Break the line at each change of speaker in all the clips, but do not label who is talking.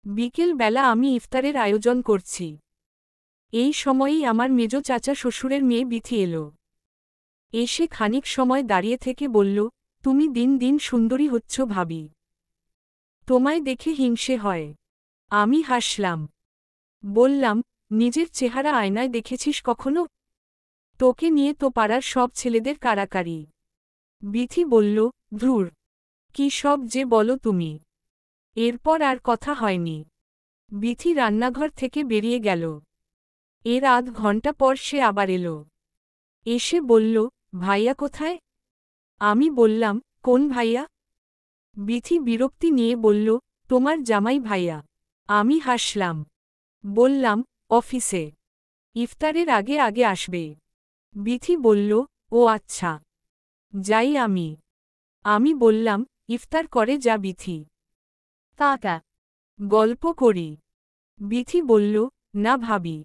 বিকেল বেলা আমি ইফতারের আয়োজন করছি। এই সময়েই আমার মেজ চাচা শ্বশুরের মেয়ে বিথি এলো। এসে খানিক সময় দাঁড়িয়ে থেকে বলল, তুমি দিন দিন সুন্দরী হচ্ছ ভাবি। তোমায় দেখে হিংসে হয়। আমি হাসলাম। বললাম, নিজের চেহারা আয়নায় দেখেছিস কখনো? তোকে নিয়ে তো পাড়ার সব ছেলেদের কাড়াকাড়ি। বিথি বলল, ধুর, কি সব যে বলো তুমি। এরপর আর কথা হয়নি। বিথি রান্নাঘর থেকে বেরিয়ে গেল। এর আধ ঘণ্টা পর সে আবার এলো। এসে বলল, ভাইয়া কোথায়? আমি বললাম, কোন ভাইয়া? বিথি বিরক্তি নিয়ে বলল, তোমার জামাই ভাইয়া। আমি হাসলাম। বললাম, অফিসে। ইফতারের আগে আগে আসবে। বিথি বলল, ও আচ্ছা। যাই আমি। আমি বললাম, ইফতার করে যা বিথি।
কাকা
গল্প করি। বিথি বলল, না ভাবি।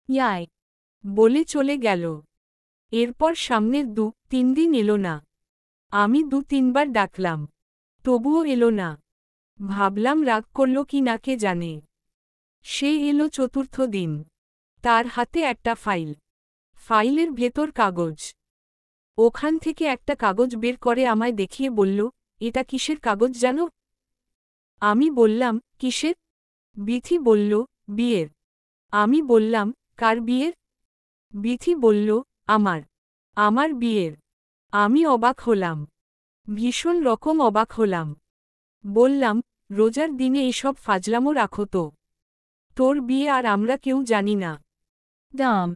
ইয়াই
বলে চলে গেল। এরপর সামনের 2-3 দিন এলো না। আমি 2-3 বার ডাকলাম, তবুও এলো না। ভাবলাম রাগ করল কি না কে জানে। সে এলো চতুর্থ দিন। তার হাতে একটা ফাইল। ফাইলের ভেতর কাগজ। ওখান থেকে একটা কাগজ বের করে আমায় দেখিয়ে বলল, এটা কিসের কাগজ জানো? আমি বললাম, কিসের? বিথি বলল, বিয়ের। আমি বললাম, কার বিয়ের? বিথি বলল, আমার। আমার বিয়ের। আমি অবাক হলাম। ভীষণ রকম অবাক হলাম। বললাম, রোজার দিনে এসব ফাজলামো রাখো তো। তোর বিয়ে আর আমরা কেউ জানি না।
দাম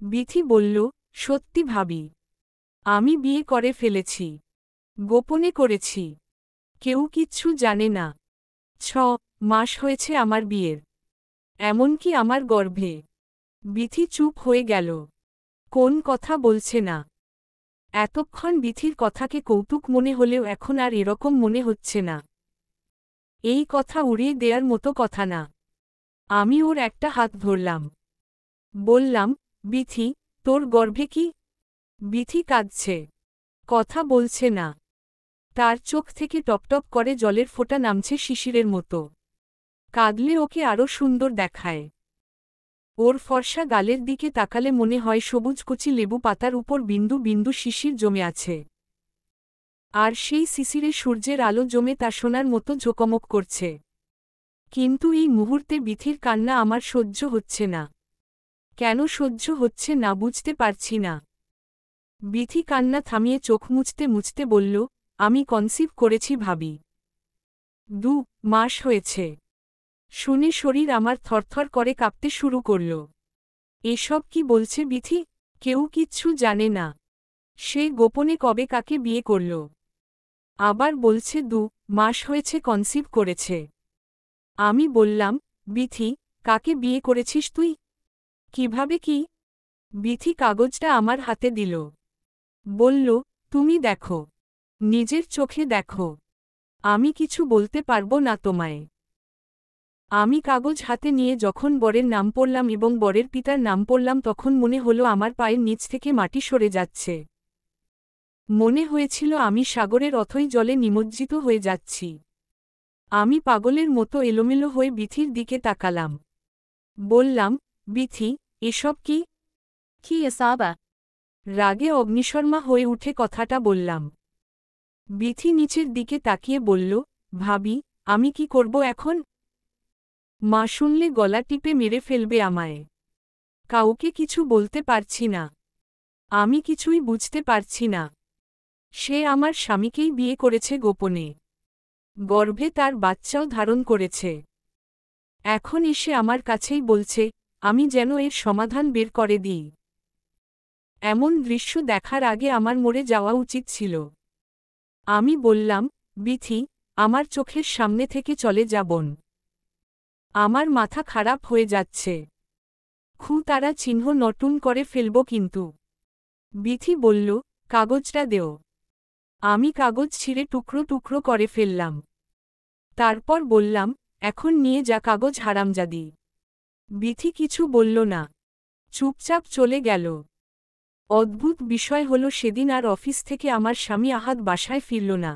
বিথি বলল, সত্যি ভাবি। আমি বিয়ে করে ফেলেছি। গোপনে করেছি। কেউ কিচ্ছু জানে না। 6 মাস হয়েছে আমার বিয়ের। এমনকি আমার গর্ভে। বিথি চুপ হয়ে গেল। কোন কথা বলছে না। এতক্ষণ বিথির কথাকে কৌতুক মনে হলেও এখন আর এরকম মনে হচ্ছে না। এই কথা উড়িয়ে দেয়ার মতো কথা না। আমি ওর একটা হাত ধরলাম। বললাম, বিথি, তোর গর্ভে কি? বিথি কাঁদছে। কথা বলছে না। তার চোখ থেকে টপটপ করে জলের ফোঁটা নামছে শিশিরের মতো। কাঁদলে ওকে আরও সুন্দর দেখায়। ওর ফর্সা গালের দিকে তাকালে মনে হয় সবুজ কচি লেবু পাতার উপর বিন্দু বিন্দু শিশির জমে আছে। আর সেই শিশিরে সূর্যের আলো জমে তা সোনার মতো ঝোকমক করছে। কিন্তু এই মুহূর্তে বিথির কান্না আমার সহ্য হচ্ছে না। কেন সহ্য হচ্ছে না বুঝতে পারছি না। বিথি কান্না থামিয়ে চোখ মুছতে মুছতে বলল, আমি কনসিভ করেছি ভাবি। 2 মাস হয়েছে। শুনে শরীর আমার থরথর করে কাঁপতে শুরু করল। এসব কি বলছে বিথি? কেউ কিচ্ছু জানে না। সে গোপনে কবে কাকে বিয়ে করল। আবার বলছে 2 মাস হয়েছে কনসিভ করেছে। আমি বললাম, বিথি, কাকে বিয়ে করেছিস তুই? কিভাবে কি? বিথি কাগজটা আমার হাতে দিল। বলল, তুমি দেখো। নিজের চোখে দেখো। আমি কিছু বলতে পারবো না তোমায়। আমি কাগজ হাতে নিয়ে যখন বরের নাম পড়লাম এবং বরের পিতার নাম পড়লাম তখন মনে হলো আমার পায়ের নিচ থেকে মাটি সরে যাচ্ছে। মনে হয়েছিল আমি সাগরের অথই জলে নিমজ্জিত হয়ে যাচ্ছি। আমি পাগলের মতো এলোমেলো হয়ে বিথির দিকে তাকালাম। বললাম, বিথি, এসব কি?
কি এসাবা
রাগে অগ্নিশর্মা হয়ে উঠে কথাটা বললাম। বিথি নিচের দিকে তাকিয়ে বলল, ভাবি, আমি কি করব এখন? মা শুনলে গলা টিপে মেরে ফেলবে আমায়। কাউকে কিছু বলতে পারছি না। আমি কিছুই বুঝতে পারছি না। সে আমার স্বামীকেই বিয়ে করেছে গোপনে। গর্ভে তার বাচ্চাও ধারণ করেছে। এখন এসে আমার কাছেই বলছে, আমি যেন এর সমাধান বের করে দিই। এমন দৃশ্য দেখার আগে আমার মরে যাওয়া উচিত ছিল। আমি বললাম, বিথি, আমার চোখের সামনে থেকে চলে যাবন। আমার মাথা খারাপ হয়ে যাচ্ছে। তারা চিহ্ন নতুন করে ফেলব কিন্তু। বিথি বলল, কাগজটা দেও। আমি কাগজ ছিঁড়ে টুকরো টুকরো করে ফেললাম। তারপর বললাম, এখন নিয়ে যা কাগজ হারামজাদি। বিথি কিছু বলল না। চুপচাপ চলে গেল। অদ্ভুত বিষয় হল সেদিন আর অফিস থেকে আমার স্বামী আহাদ বাসায় ফিরল না।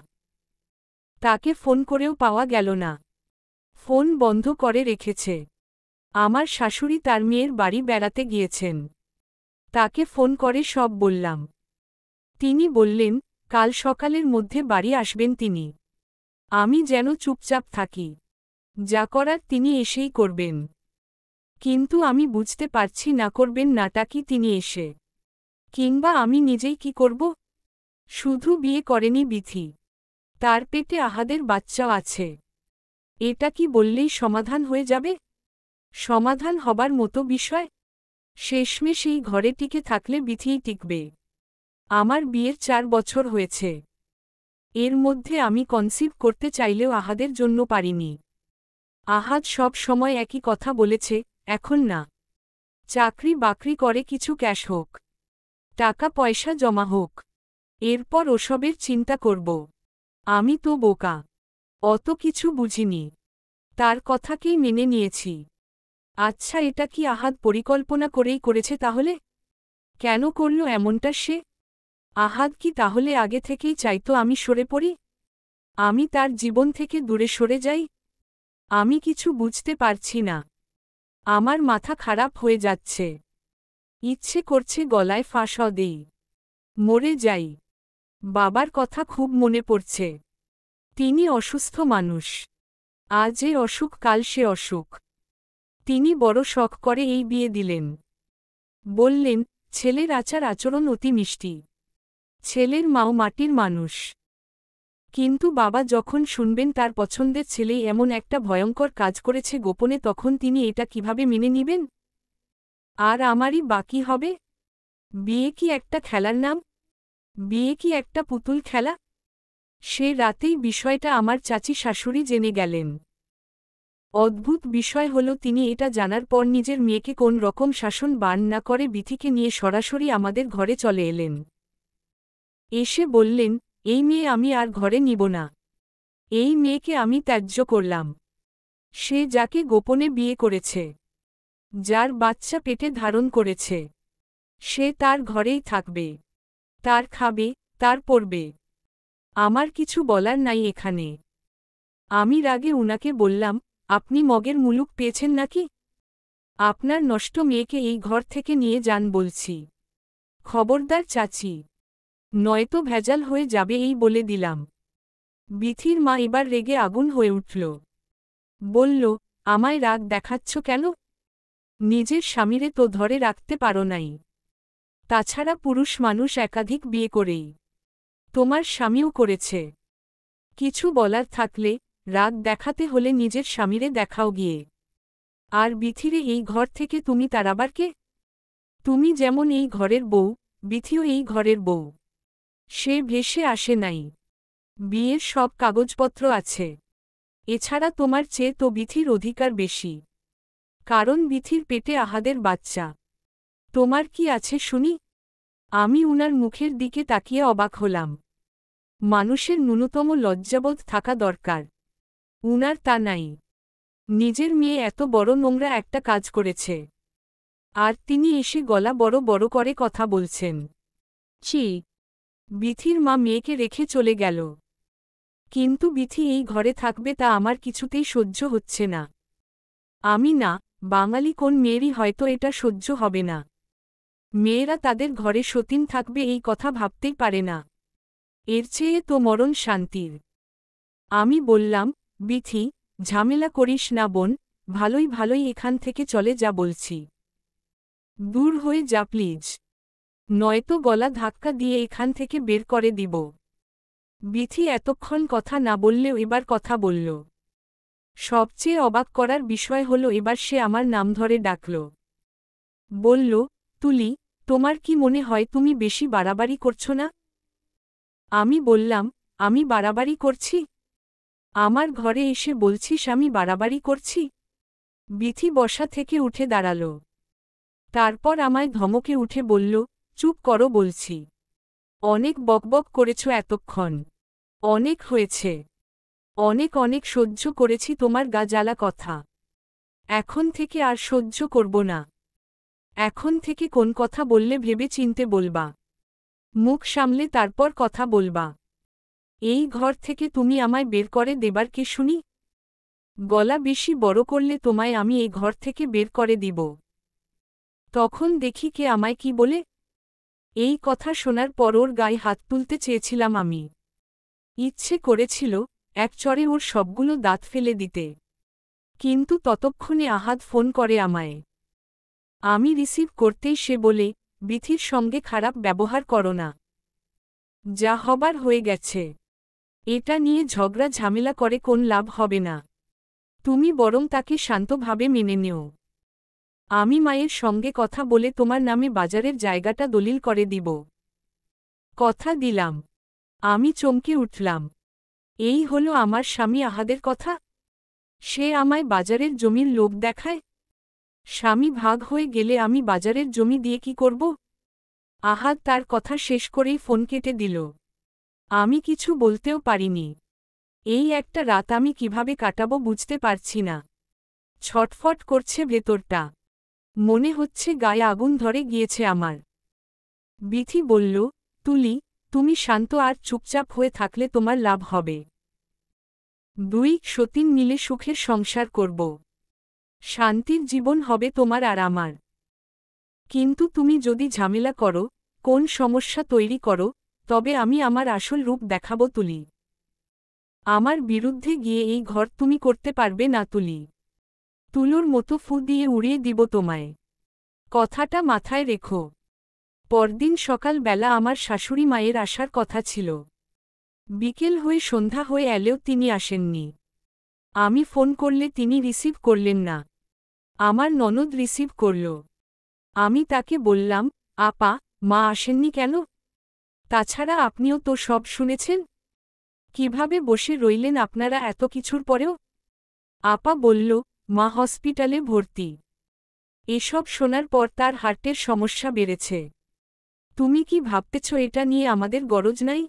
তাকে ফোন করেও পাওয়া গেল না। ফোন বন্ধ করে রেখেছে। আমার শাশুড়ি তার মেয়ের বাড়ি বেড়াতে গিয়েছেন। তাকে ফোন করে সব বললাম। তিনি বললেন কাল সকালের মধ্যে বাড়ি আসবেন তিনি। আমি যেন চুপচাপ থাকি। যা করার তিনি এসেই করবেন। কিন্তু আমি বুঝতে পারছি না করবেন নাটা কি তিনি এসে, কিংবা আমি নিজেই কি করব। শুধু বিয়ে করেনি বিথি, তার পেটে আহাদের বাচ্চাও আছে। এটা কি বললেই সমাধান হয়ে যাবে? সমাধান হবার মতো বিষয়? শেষমেশ এই ঘরে টিকে থাকলে বিথিই টিকবে। আমার বিয়ের 4 বছর হয়েছে। এর মধ্যে আমি কনসিভ করতে চাইলেও আহাদের জন্য পারিনি। আহাদ সব সময় একই কথা বলেছে, এখন না। চাকরি বাকরি করে কিছু ক্যাশ হোক, টাকা পয়সা জমা হোক, এরপর ওসবের চিন্তা করব। আমি তো বোকা, অত কিছু বুঝিনি। তার কথাকেই মেনে নিয়েছি। আচ্ছা, এটা কি আহাদ পরিকল্পনা করেই করেছে তাহলে? কেন করল এমনটা সে? আহাদ কি তাহলে আগে থেকেই চাইতো আমি সরে পড়ি? আমি তার জীবন থেকে দূরে সরে যাই? আমি কিছু বুঝতে পারছি না। আমার মাথা খারাপ হয়ে যাচ্ছে। ইচ্ছে করছে গলায় ফাঁস দেই, মরে যাই। বাবার কথা খুব মনে পড়ছে। তিনি অসুস্থ মানুষ। আজ এ অসুখ, কাল সে অসুখ। তিনি বড় শখ করে এই বিয়ে দিলেন। বললেন ছেলের আচার আচরণ অতি মিষ্টি, ছেলের মাও মাটির মানুষ। কিন্তু বাবা যখন শুনবেন তার পছন্দের ছেলেই এমন একটা ভয়ঙ্কর কাজ করেছে গোপনে, তখন তিনি এটা কিভাবে মেনে নিবেন? আর আমারই বাকি হবে? বিয়ে কি একটা খেলার নাম? বিয়ে কি একটা পুতুল খেলা? সে রাতেই বিষয়টা আমার চাচি শাশুড়ি জেনে গেলেন। অদ্ভুত বিষয় হল তিনি এটা জানার পর নিজের মেয়েকে কোন রকম শাসন বান না করে বিথিকে নিয়ে সরাসরি আমাদের ঘরে চলে এলেন। এসে বললেন এই মেয়ে আমি আর ঘরে নিব না। এই মেয়েকে আমি ত্যায্য করলাম। সে যাকে গোপনে বিয়ে করেছে, যার বাচ্চা পেটে ধারণ করেছে, সে তার ঘরেই থাকবে, তার খাবে, তার পরবে। আমার কিছু বলার নাই এখানে। আমি রাগে উনাকে বললাম আপনি মগের মুলুক পেয়েছেন নাকি? আপনার নষ্ট মেয়েকে এই ঘর থেকে নিয়ে যান বলছি। খবরদার চাচি, নয়তো ভেজাল হয়ে যাবে এই বলে দিলাম। বিথির মা এবার রেগে আগুন হয়ে উঠল। বলল আমায় রাগ দেখাচ্ছ কেন? নিজের স্বামীরে তো ধরে রাখতে পারো নাই। তাছাড়া পুরুষ মানুষ একাধিক বিয়ে করেই, তোমার স্বামীও করেছে। কিছু বলার থাকলে, রাগ দেখাতে হলে নিজের স্বামীরে দেখাও গিয়ে। আর বিথিরে এই ঘর থেকে তুমি তাড়াবার কে? তুমি যেমন এই ঘরের বউ, বিথিও এই ঘরের বউ। সে ভেসে আসে নাই। বিয়ের সব কাগজপত্র আছে। এছাড়া তোমার চেয়ে তো বিথির অধিকার বেশি, কারণ বিথির পেটে আহাদের বাচ্চা। তোমার কি আছে শুনি? আমি উনার মুখের দিকে তাকিয়ে অবাক হলাম। মানুষের ন্যূনতম লজ্জাবোধ থাকা দরকার, উনার তা নাই। নিজের মেয়ে এত বড় নোংরা একটা কাজ করেছে, আর তিনি এসে গলা বড় বড় করে কথা বলছেন। ছি! বিথির মা মেয়েকে রেখে চলে গেল, কিন্তু বিথি এই ঘরে থাকবে তা আমার কিছুতেই সহ্য হচ্ছে না। আমি না, বাঙালি কোন মেয়েরই হয়তো এটা সহ্য হবে না। মেয়েরা তাদের ঘরে সতীন থাকবে এই কথা ভাবতেই পারে না। এর চেয়ে তো মরণ শান্তির। আমি বললাম বিথি, ঝামেলা করিস না বোন, ভালোই ভালোই এখান থেকে চলে যা বলছি। দূর হয়ে যা প্লিজ, নয়তো গলা ধাক্কা দিয়ে এখান থেকে বের করে দিব। বিথি এতক্ষণ কথা না বললেও এবার কথা বলল। সবচেয়ে অবাক করার বিষয় হল এবার সে আমার নাম ধরে ডাকল। বলল তুলি, তোমার কি মনে হয় তুমি বেশি বাড়াবাড়ি করছো না? আমি বললাম আমি বাড়াবাড়ি করছি? আমার ঘরে এসে বলছিস আমি বাড়াবাড়ি করছি? বিথি বসা থেকে উঠে দাঁড়াল। তারপর আমায় ধমকে উঠে বলল চুপ করো বলছি। অনেক বকবক করেছ এতক্ষণ, অনেক হয়েছে। অনেক অনেক সহ্য করেছি তোমার গা জ্বালা কথা। এখন থেকে আর সহ্য করব না। এখন থেকে কোন কথা বললে ভেবে চিনতে বলবা, মুখ সামলে তারপর কথা বলবা। এই ঘর থেকে তুমি আমায় বের করে দেবার কে শুনি? গলা বেশি বড় করলে তোমায় আমি এই ঘর থেকে বের করে দিব। তখন দেখি কে আমায় কি বলে। এই কথা শোনার পর ওর গায়ে হাত তুলতে চেয়েছিলাম আমি। ইচ্ছে করেছিল এক চড়ে ওর সবগুলো দাঁত ফেলে দিতে। কিন্তু ততক্ষণে আহাদ ফোন করে আমায়। আমি রিসিভ করতেই সে বলে, বিথির সঙ্গে খারাপ ব্যবহার করো না। যা হবার হয়ে গেছে। এটা নিয়ে ঝগড়া ঝামেলা করে কোন লাভ হবে না। তুমি বরং তাকে শান্তভাবে মেনে নেও। আমি মায়ের সঙ্গে কথা বলে তোমার নামে বাজারের জায়গাটা দলিল করে দিব। কথা দিলাম। আমি চমকে উঠলাম। এই হলো আমার স্বামী আহাদের কথা। সে আমায় বাজারের জমির লোভ দেখায়। স্বামী ভাগ হয়ে গেলে আমি বাজারের জমি দিয়ে কি করব? আহাদ তার কথা শেষ করেই ফোন কেটে দিল। আমি কিছু বলতেও পারিনি। এই একটা রাত আমি কিভাবে কাটাবো বুঝতে পারছি না। ছটফট করছে ভেতরটা। মনে হচ্ছে গায়ে আগুন ধরে গিয়েছে আমার। বিথি বলল, তুলি, তুমি শান্ত আর চুপচাপ হয়ে থাকলে তোমার লাভ হবে। দুই সতীন মিলে সুখের সংসার করব। শান্তির জীবন হবে তোমার আর আমার। কিন্তু তুমি যদি ঝামেলা করো, কোন সমস্যা তৈরি করো, তবে আমি আমার আসল রূপ দেখাবো তুলি। আমার বিরুদ্ধে গিয়ে এই ঘর তুমি করতে পারবে না তুলি। তুলোর মতো ফু দিয়ে উড়িয়ে দিব তোমায়। কথাটা মাথায় রেখো। পরদিন সকালবেলা আমার শাশুড়ি মায়ের আসার কথা ছিল। বিকেল হয়ে সন্ধ্যা হয়ে এলেও তিনি আসেননি। আমি ফোন করলে তিনি রিসিভ করলেন না। আমার ননদ রিসিভ করল। আমি তাকে বললাম, আপা, মা আসেননি কেন? তাছাড়া আপনিও তো সব শুনেছেন। কিভাবে বসে রইলেন আপনারা এত কিছুর পরেও? আপা বলল, মা হসপিটালে ভর্তি। এসব শোনার পর তার হার্টের সমস্যা বেড়েছে। তুমি কি ভাবতেছ এটা নিয়ে আমাদের গরজ নাই?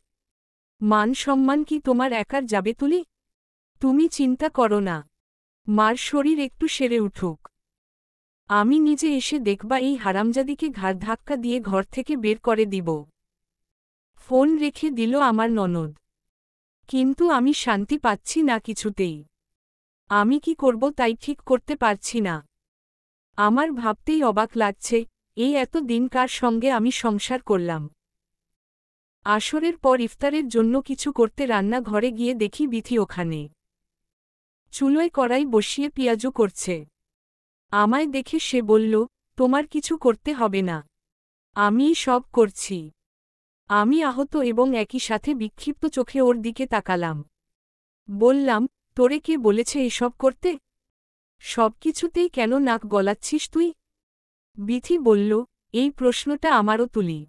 মান সম্মান কি তোমার একার যাবে তুলি? তুমি চিন্তা করো না। মার শরীর একটু সেরে উঠুক। আমি নিজে এসে দেখবা এই হারামজাদিকে ঘাড় ধাক্কা দিয়ে ঘর থেকে বের করে দিব। ফোন রেখে দিল আমার ননদ। কিন্তু আমি শান্তি পাচ্ছি না কিছুতেই। আমি কি করব তাই ঠিক করতে পারছি না। আমার ভাবতেই অবাক লাগছে, এই এত দিন কার সঙ্গে আমি সংসার করলাম। আসরের পর ইফতারের জন্য কিছু করতে রান্নাঘরে গিয়ে দেখি বিথি ওখানে। চুলোয় কড়াই বসিয়ে পেঁয়াজু করছে। আমায় দেখে সে বলল, তোমার কিছু করতে হবে না। আমিই সব করছি। আমি আহত এবং একই সাথে বিক্ষিপ্ত চোখে ওর দিকে তাকালাম। বললাম, তোরে কে বলেছে এসব করতে? সবকিছুতেই কেন নাক গলাচ্ছিস তুই? বিথি বলল, এই প্রশ্নটা আমারও তুলি।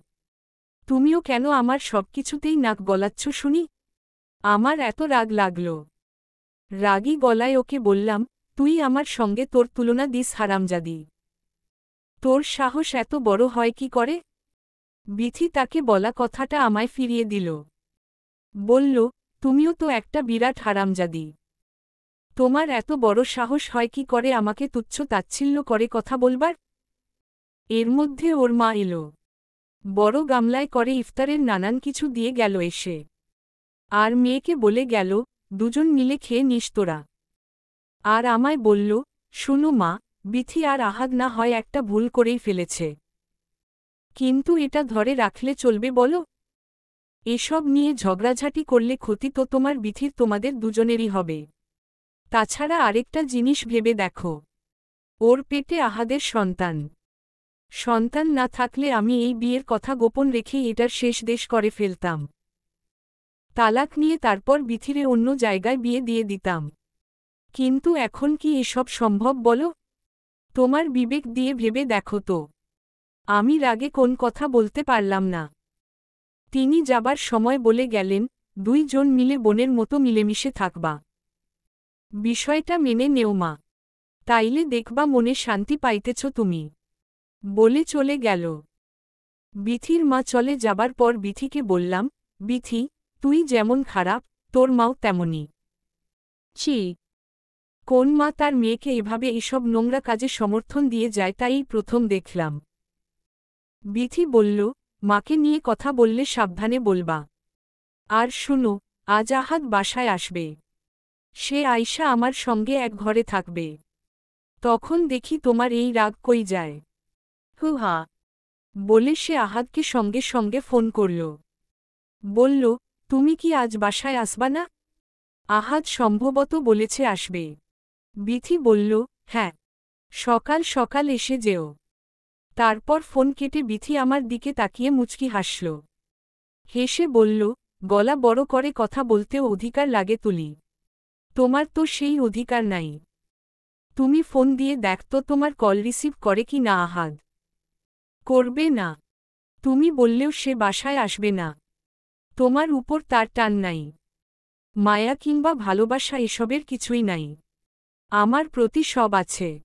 তুমিও কেন আমার সবকিছুতেই নাক গলাচ্ছ শুনি? আমার এত রাগ লাগল। রাগী গলায় ওকে বললাম, তুই আমার সঙ্গে তোর তুলনা দিস হারামজাদি। তোর সাহস এত বড় হয় কি করে? বিথি তাকে বলা কথাটা আমায় ফিরিয়ে দিল। বলল, তুমিও তো একটা বিরাট হারামজাদি। তোমার এত বড় সাহস হয় কি করে আমাকে তুচ্ছ তাচ্ছিল্য করে কথা বলবার? এর মধ্যে ওর মা এলো। বড় গামলায় করে ইফতারের নানান কিছু দিয়ে গেল এসে। আর মেয়েকে বলে গেল, দুজন মিলে খেয়ে নিস তোরা। আর আমায় বলল, শুনো মা, বিথি আর আহাদ না হয় একটা ভুল করেই ফেলেছে। কিন্তু এটা ধরে রাখলে চলবে বলো? এসব নিয়ে ঝগড়াঝাটি করলে ক্ষতি তো তোমার বিথির তোমাদের দুজনেরই হবে। তাছাড়া আরেকটা জিনিস ভেবে দেখো। ওর পেটে আহাদের সন্তান। সন্তান না থাকলে আমি এই বিয়ের কথা গোপন রেখেই এটার শেষ দেশ করে ফেলতাম। তালাক নিয়ে তারপর বিথিরে অন্য জায়গায় বিয়ে দিয়ে দিতাম। কিন্তু এখন কি এসব সম্ভব বলো? তোমার বিবেক দিয়ে ভেবে দেখো তো। আমি রাগে কোন কথা বলতে পারলাম না। তিনি যাবার সময় বলে গেলেন, দুইজন মিলে বোনের মতো মিলেমিশে থাকবা। বিষয়টা মেনে নেও মা। তাইলে দেখবা মনে শান্তি পাইতেছ তুমি। বলে চলে গেল। বিথির মা চলে যাবার পর বিথিকে বললাম, বিথি, তুই যেমন খারাপ, তোর মাও তেমনি।
ছি।
কোন মা তার মেয়েকে এভাবে এসব নোংরা কাজে সমর্থন দিয়ে যায় তাই প্রথম দেখলাম। বিথি বলল, মাকে নিয়ে কথা বললে সাবধানে বলবা। আর শুনো, আজ আহাদ বাসায় আসবে। সে আয়শা আমার সঙ্গে এক ঘরে থাকবে। তখন দেখি তোমার এই রাগ কই যায়।
Hoo-ha.
বলে সে আহাদকে সঙ্গে সঙ্গে ফোন করল। বলল, তুমি কি আজ বাসায় আসবা না? আহাদ সম্ভবত বলেছে আসবে। বিথি বলল, হ্যাঁ, সকাল সকাল এসে যেও। তারপর ফোন কেটে বিথি আমার দিকে তাকিয়ে মুচকি হাসল। হেসে বলল, গলা বড় করে কথা বলতেও অধিকার লাগে তুলি। তোমার তো সেই অধিকার নাই। তুমি ফোন দিয়ে দেখতো তোমার কল রিসিভ করে কি না আহাদ। করবে না। তুমি বললেও সে বাসায় আসবে না। তোমার উপর তার টান নাই। মায়া কিংবা ভালোবাসা এসবের কিছুই নাই। আমার প্রতি সব আছে।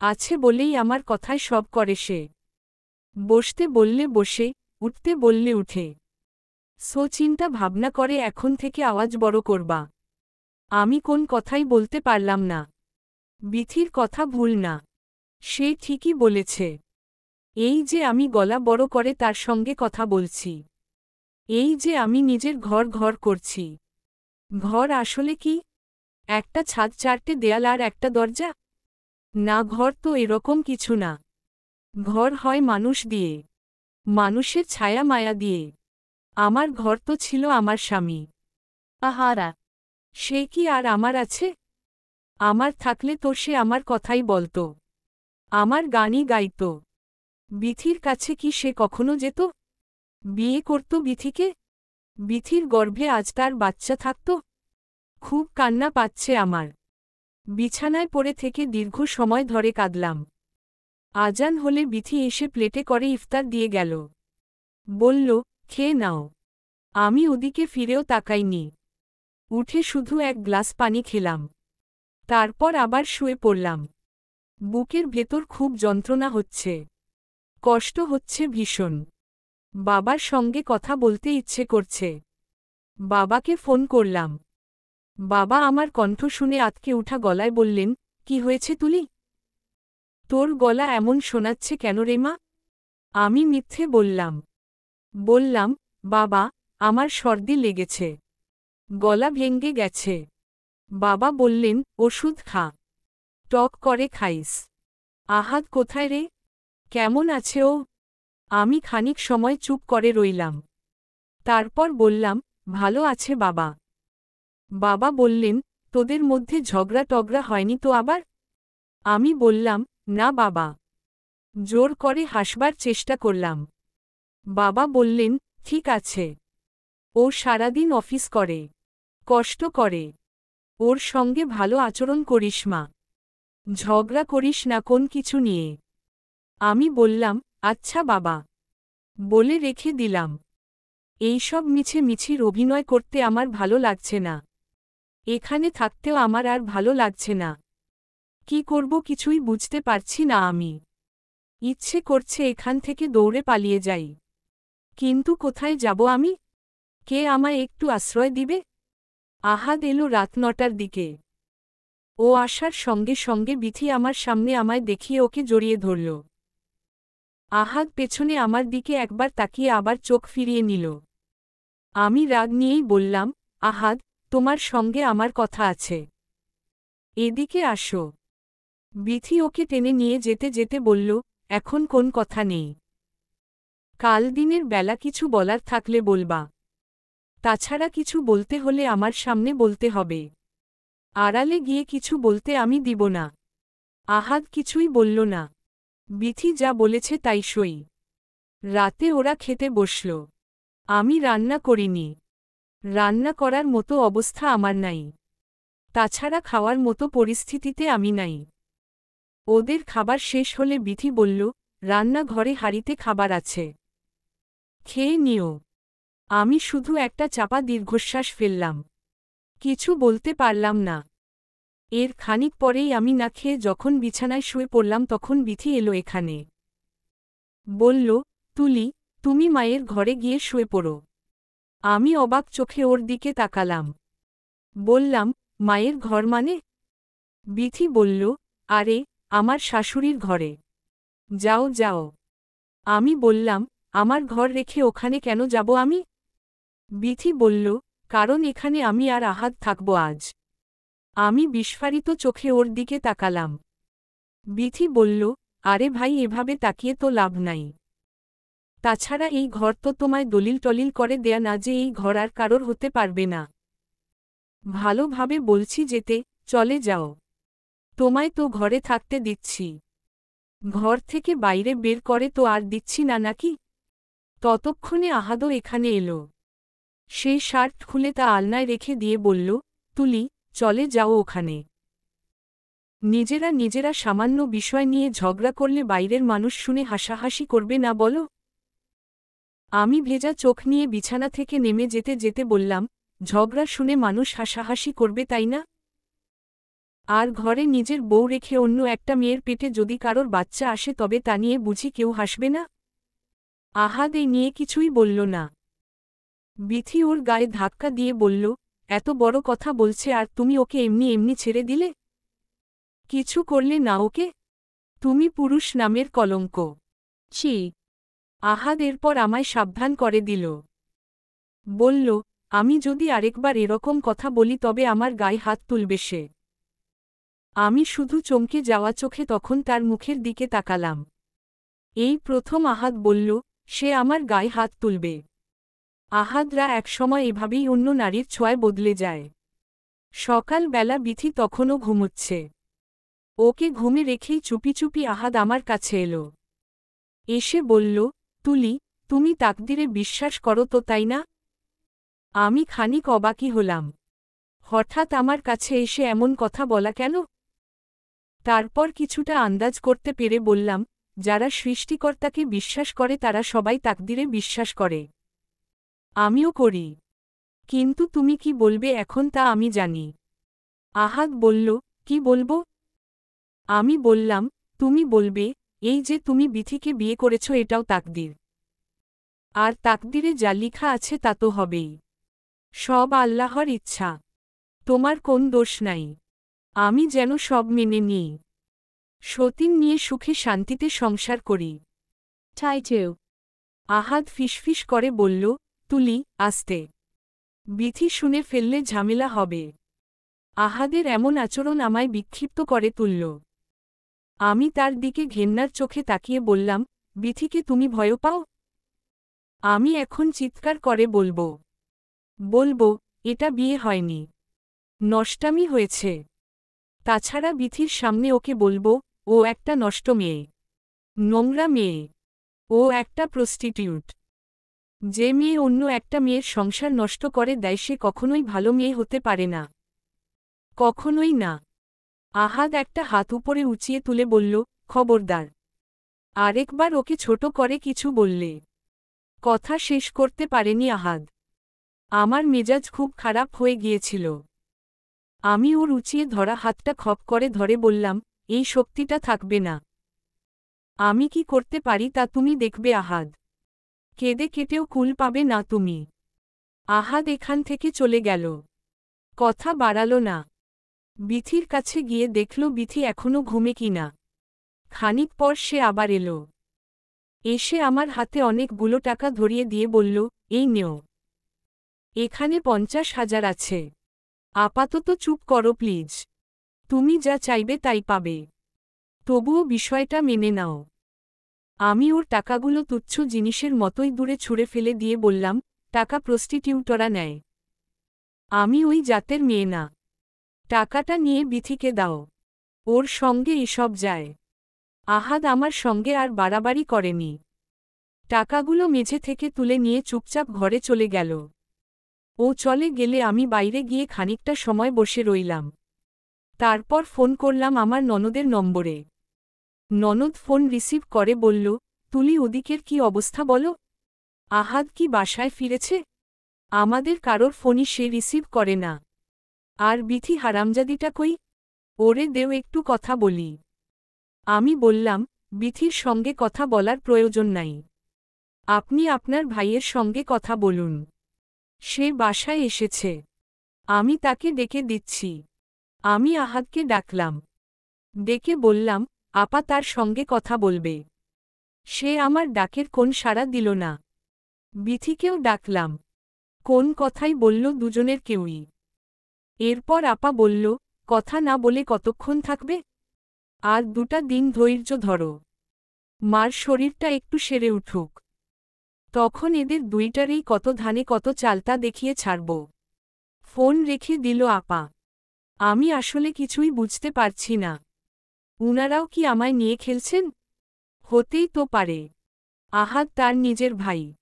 আছে বলেই আমার কথায় সব করে সে। বসতে বললে বসে, উঠতে বললে উঠে। চিন্তা ভাবনা করে এখন থেকে আওয়াজ বড় করবা। আমি কোন কথাই বলতে পারলাম না। বিথির কথা ভুল না। সে ঠিকই বলেছে। এই যে আমি গলা বড় করে তার সঙ্গে কথা বলছি। এই যে আমি নিজের ঘর ঘর করছি। ঘর আসলে কি? একটা ছাদ, চারটে দেয়াল আর একটা দরজা? না, ঘর তো এরকম কিছু না। ঘর হয় মানুষ দিয়ে। মানুষের ছায়া মায়া দিয়ে। আমার ঘর তো ছিল আমার স্বামী।
Ahara.
সে কি আর আমার আছে? আমার থাকলে তো সে আমার কথাই বলতো। আমার গানই গাইত। বিথির কাছে কি সে কখনো যেত? বিয়ে করত বিথিকে? বিথির গর্ভে আজ তার বাচ্চা থাকত? খুব কান্না পাচ্ছে আমার। বিছানায় পড়ে থেকে দীর্ঘ সময় ধরে কাঁদলাম। আজান হলে বিথি এসে প্লেটে করে ইফতার দিয়ে গেল। বলল, খেয়ে নাও। আমি ওদিকে ফিরেও তাকাইনি। উঠে শুধু এক গ্লাস পানি খেলাম। তারপর আবার শুয়ে পড়লাম। বুকের ভেতর খুব যন্ত্রণা হচ্ছে। কষ্ট হচ্ছে ভীষণ। বাবার সঙ্গে কথা বলতে ইচ্ছে করছে। বাবাকে ফোন করলাম। বাবা আমার কণ্ঠ শুনে আঁতকে উঠা গলায় বললেন, কি হয়েছে তুলি? তোর গলা এমন শোনাচ্ছে কেন রে মা? আমি মিথ্যে বললাম। বললাম, বাবা, আমার সর্দি লেগেছে। গলা ভেঙ্গে গেছে। বাবা বললেন, ওষুধ খা। টক করে খাইস। আহাদ কোথায় রে? কেমন আছে ও? আমি খানিক সময় চুপ করে রইলাম। তারপর বললাম, ভালো আছে বাবা। বাবা বললেন, তোদের মধ্যে ঝগড়া টগড়া হয়নি তো আবার? আমি বললাম, না বাবা। জোর করে হাসবার চেষ্টা করলাম। বাবা বললেন, ঠিক আছে। ও সারাদিন অফিস করে। কষ্ট করে। ওর সঙ্গে ভালো আচরণ করিস মা। ঝগড়া করিস না কোন কিছু নিয়ে। আমি বললাম, আচ্ছা বাবা। বলে রেখে দিলাম। এইসব মিছে মিছির অভিনয় করতে আমার ভালো লাগছে না। এখানে থাকতেও আমার আর ভালো লাগছে না। কি করব কিছুই বুঝতে পারছি না আমি। ইচ্ছে করছে এখান থেকে দৌড়ে পালিয়ে যাই। কিন্তু কোথায় যাব আমি? কে আমায় একটু আশ্রয় দিবে? আহাদ এলো রাত ৯টার দিকে। ও আসার সঙ্গে সঙ্গে বিথি আমার সামনে আমায় দেখিয়ে ওকে জড়িয়ে ধরল। আহাদ পেছনে আমার দিকে একবার তাকিয়ে আবার চোখ ফিরিয়ে নিল। আমি রাগ নিয়েই বললাম, আহাদ, তোমার সঙ্গে আমার কথা আছে। এদিকে আসো। বিথি ওকে টেনে নিয়ে যেতে যেতে বলল, এখন কোন কথা নেই। কাল দিনের বেলা কিছু বলার থাকলে বলবা। তাছাড়া কিছু বলতে হলে আমার সামনে বলতে হবে। আড়ালে গিয়ে কিছু বলতে আমি দিব না। আহাদ কিছুই বলল না। বিথি যা বলেছে তাই সই। রাতে ওরা খেতে বসল। আমি রান্না করিনি। রান্না করার মতো অবস্থা আমার নাই। তাছাড়া খাওয়ার মতো পরিস্থিতিতে আমি নাই। ওদের খাবার শেষ হলে বিথি বলল, রান্নাঘরে হাঁড়িতে খাবার আছে। খেয়ে নিও। আমি শুধু একটা চাপা দীর্ঘশ্বাস ফেললাম। কিছু বলতে পারলাম না। এর খানিক পরেই আমি না খেয়ে যখন বিছানায় শুয়ে পড়লাম তখন বিথি এলো এখানে। বলল, তুলি, তুমি মায়ের ঘরে গিয়ে শুয়ে পড়ো। আমি অবাক চোখে ওর দিকে তাকালাম। বললাম, মায়ের ঘর মানে? বিথি বলল, আরে, আমার শাশুড়ির ঘরে। যাও যাও। আমি বললাম, আমার ঘর রেখে ওখানে কেন যাব আমি? বিথি বলল, কারণ এখানে আমি আর আহাদ থাকব আজ। আমি বিস্ফারিত চোখে ওর দিকে তাকালাম। বিথি বলল, আরে ভাই, এভাবে তাকিয়ে তো লাভ নাই। তাছাড়া এই ঘর তো তোমায় দলিল টলিল করে দেয়া না যে এই ঘর আর কারোর হতে পারবে না। ভালোভাবে বলছি যেতে, চলে যাও। তোমায় তো ঘরে থাকতে দিচ্ছি। ঘর থেকে বাইরে বের করে তো আর দিচ্ছি না নাকি? ততক্ষণে আহাদও এখানে এলো। সে শার্ট খুলে তা আলনায় রেখে দিয়ে বলল, তুলি, চলে যাও ওখানে। নিজেরা নিজেরা সামান্য বিষয় নিয়ে ঝগড়া করলে বাইরের মানুষ শুনে হাসাহাসি করবে না বলো? আমি ভেজা চোখ নিয়ে বিছানা থেকে নেমে যেতে যেতে বললাম, ঝগড়া শুনে মানুষ হাসাহাসি করবে তাই না? আর ঘরে নিজের বউ রেখে অন্য একটা মেয়ের পেটে যদি কারোর বাচ্চা আসে তবে তা নিয়ে বুঝি কেউ হাসবে না? আহাদ এই নিয়ে কিছুই বলল না। বিথি ওর গায়ে ধাক্কা দিয়ে বলল, এত বড় কথা বলছে আর তুমি ওকে এমনি এমনি ছেড়ে দিলে? কিছু করলে না ওকে? তুমি পুরুষ নামের কলঙ্ক।
ছি।
আহাদ এরপর আমায় সাবধান করে দিল। বলল, আমি যদি আরেকবার এরকম কথা বলি তবে আমার গায়ে হাত তুলবে সে। আমি শুধু চমকে যাওয়া চোখে তখন তার মুখের দিকে তাকালাম। এই প্রথম আহাদ বলল, সে আমার গায়ে হাত তুলবে। আহাদরা একসময় এভাবেই অন্য নারীর ছোঁয়ায় বদলে যায়। সকালবেলা বিথি তখনও ঘুমোচ্ছে। ওকে ঘুমে রেখেই চুপি চুপি আহাদ আমার কাছে এলো। এসে বলল, তুলি, তুমি তাকদিরে বিশ্বাস করো তো তাই না? আমি খানিক অবাকই হলাম। হঠাৎ আমার কাছে এসে এমন কথা বলা কেন? তারপর কিছুটা আন্দাজ করতে পেরে বললাম, যারা সৃষ্টিকর্তাকে বিশ্বাস করে তারা সবাই তাকদিরে বিশ্বাস করে। আমিও করি। কিন্তু তুমি কি বলবে এখন তা আমি জানি। আহাদ বলল, কি বলবো? আমি বললাম, তুমি বলবে, এই যে তুমি বিথিকে বিয়ে করেছ এটাও তাকদির। আর তাকদিরে যা লিখা আছে তা তো হবেই। সব আল্লাহর ইচ্ছা। তোমার কোন দোষ নাই। আমি যেন সব মেনে নিই। সতীন নিয়ে সুখে শান্তিতে সংসার করি।
Title.
আহাদ ফিসফিস করে বলল, তুলি, আস্তে। বিথি শুনে ফেললে ঝামেলা হবে। আহাদের এমন আচরণ আমায় বিক্ষিপ্ত করে তুলল। আমি তার দিকে ঘেন্নার চোখে তাকিয়ে বললাম, বিথিকে তুমি ভয় পাও? আমি এখন চিৎকার করে বলবো, এটা বিয়ে হয়নি। নষ্টামি হয়েছে। তাছাড়া বিথির সামনে ওকে বলবো, ও একটা নষ্ট মেয়ে। নোংরা মেয়ে। ও একটা প্রস্টিটিউট। যে মেয়ে অন্য একটা মেয়ের সংসার নষ্ট করে দেয় সে কখনোই ভালো মেয়ে হতে পারে না। কখনোই না। আহাদ একটা হাত উপরে উঁচিয়ে তুলে বলল, খবরদার। আরেকবার ওকে ছোট করে কিছু বললে। কথা শেষ করতে পারেনি আহাদ। আমার মেজাজ খুব খারাপ হয়ে গিয়েছিল। আমি ওর উঁচিয়ে ধরা হাতটা খপ করে ধরে বললাম, এই শক্তিটা থাকবে না। আমি কি করতে পারি তা তুমি দেখবে আহাদ। কেঁদে কেটেও কুল পাবে না তুমি। আহাদ এখান থেকে চলে গেল। কথা বাড়াল না। বিথির কাছে গিয়ে দেখল বিথি এখনো ঘুমে কিনা। খানিক পর সে আবার এলো। এসে আমার হাতে অনেকগুলো টাকা ধরিয়ে দিয়ে বলল, এই নেও। এখানে 50,000 আছে। আপাতত চুপ করো প্লিজ। তুমি যা চাইবে তাই পাবে। তবুও বিষয়টা মেনে নাও। আমি ওর টাকাগুলো তুচ্ছ জিনিসের মতোই দূরে ছুঁড়ে ফেলে দিয়ে বললাম, টাকা প্রস্টিটিউটরা নেয়। আমি ওই জাতের মেয়ে না। টাকাটা নিয়ে বিথিকে দাও। ওর সঙ্গে এসব যায়। আহাদ আমার সঙ্গে আর বাড়াবাড়ি করেনি। টাকাগুলো মেঝে থেকে তুলে নিয়ে চুপচাপ ঘরে চলে গেল। ও চলে গেলে আমি বাইরে গিয়ে খানিকটা সময় বসে রইলাম। তারপর ফোন করলাম আমার ননদের নম্বরে। ননদ ফোন রিসিভ করে বলল, তুলি, ওদিকের কি অবস্থা বলো? আহাদ কি বাসায় ফিরেছে? আমাদের কারোর ফোনই সে রিসিভ করে না। আর বিথি হারামজাদিটা কই? ওরে দেও একটু কথা বলি। আমি বললাম, বিথির সঙ্গে কথা বলার প্রয়োজন নাই। আপনি আপনার ভাইয়ের সঙ্গে কথা বলুন। সে বাসায় এসেছে। আমি তাকে ডেকে দিচ্ছি। আমি আহাদকে ডাকলাম। ডেকে বললাম, আপা তার সঙ্গে কথা বলবে। সে আমার ডাকের কোন সাড়া দিল না। বিথিকেও ডাকলাম। কোন কথাই বলল দুজনের কেউই। এরপর আপা বলল, কথা না বলে কতক্ষণ থাকবে? আর 2টা দিন ধৈর্য ধরো। মার শরীরটা একটু সেরে উঠুক। তখন এদের দুইটারই কত ধানে কত চালতা দেখিয়ে ছাড়ব। ফোন রেখে দিল আপা। আমি আসলে কিছুই বুঝতে পারছি না। উনারাও কি আমায় নিয়ে খেলছেন? হতেই তো পারে। আহাদ তার নিজের ভাই।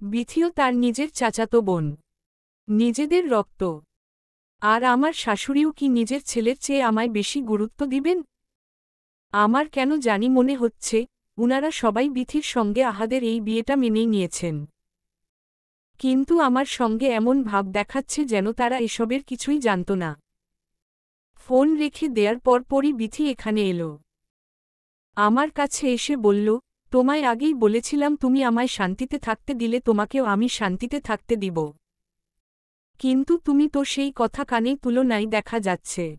বিথিও তার নিজের চাচাতো বোন। নিজেদের রক্ত। আর আমার শাশুড়িও কি নিজের ছেলের চেয়ে আমায় বেশি গুরুত্ব দিবেন? আমার কেন জানি মনে হচ্ছে উনারা সবাই বিথির সঙ্গে আহাদের এই বিয়েটা মেনেই নিয়েছেন। কিন্তু আমার সঙ্গে এমন ভাব দেখাচ্ছে যেন তারা এসবের কিছুই জানত না। ফোন রেখে দেয়ার পরপরই বিথি এখানে এলো। আমার কাছে এসে বলল, তোমায় আগেই বলেছিলাম তুমি আমায় শান্তিতে থাকতে দিলে তোমাকেও আমি শান্তিতে থাকতে দিব। কিন্তু তুমি তো সেই কথা কানেই তুলো নাই দেখা যাচ্ছে।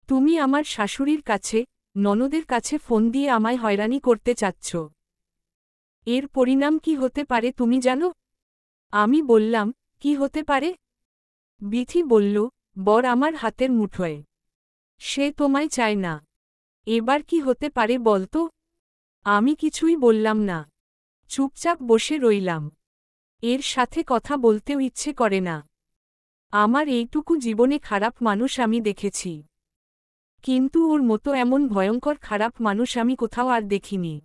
তুমি আমার শাশুড়ির কাছে, ননদের কাছে ফোন দিয়ে আমায় হয়রানি করতে চাচ্ছ। এর পরিণাম কি হতে পারে তুমি জানো? আমি বললাম, কি হতে পারে? বিথি বলল, বর আমার হাতের মুঠোয়। সে তোমায় চায় না। এবার কি হতে পারে বলতো? আমি কিছুই বললাম না। চুপচাপ বসে রইলাম। এর সাথে কথা বলতেও ইচ্ছে করে না। আমার এইটুকু জীবনে খারাপ মানুষ আমি দেখেছি। কিন্তু ওর মতো এমন ভয়ঙ্কর খারাপ মানুষ আমি কোথাও আর দেখিনি।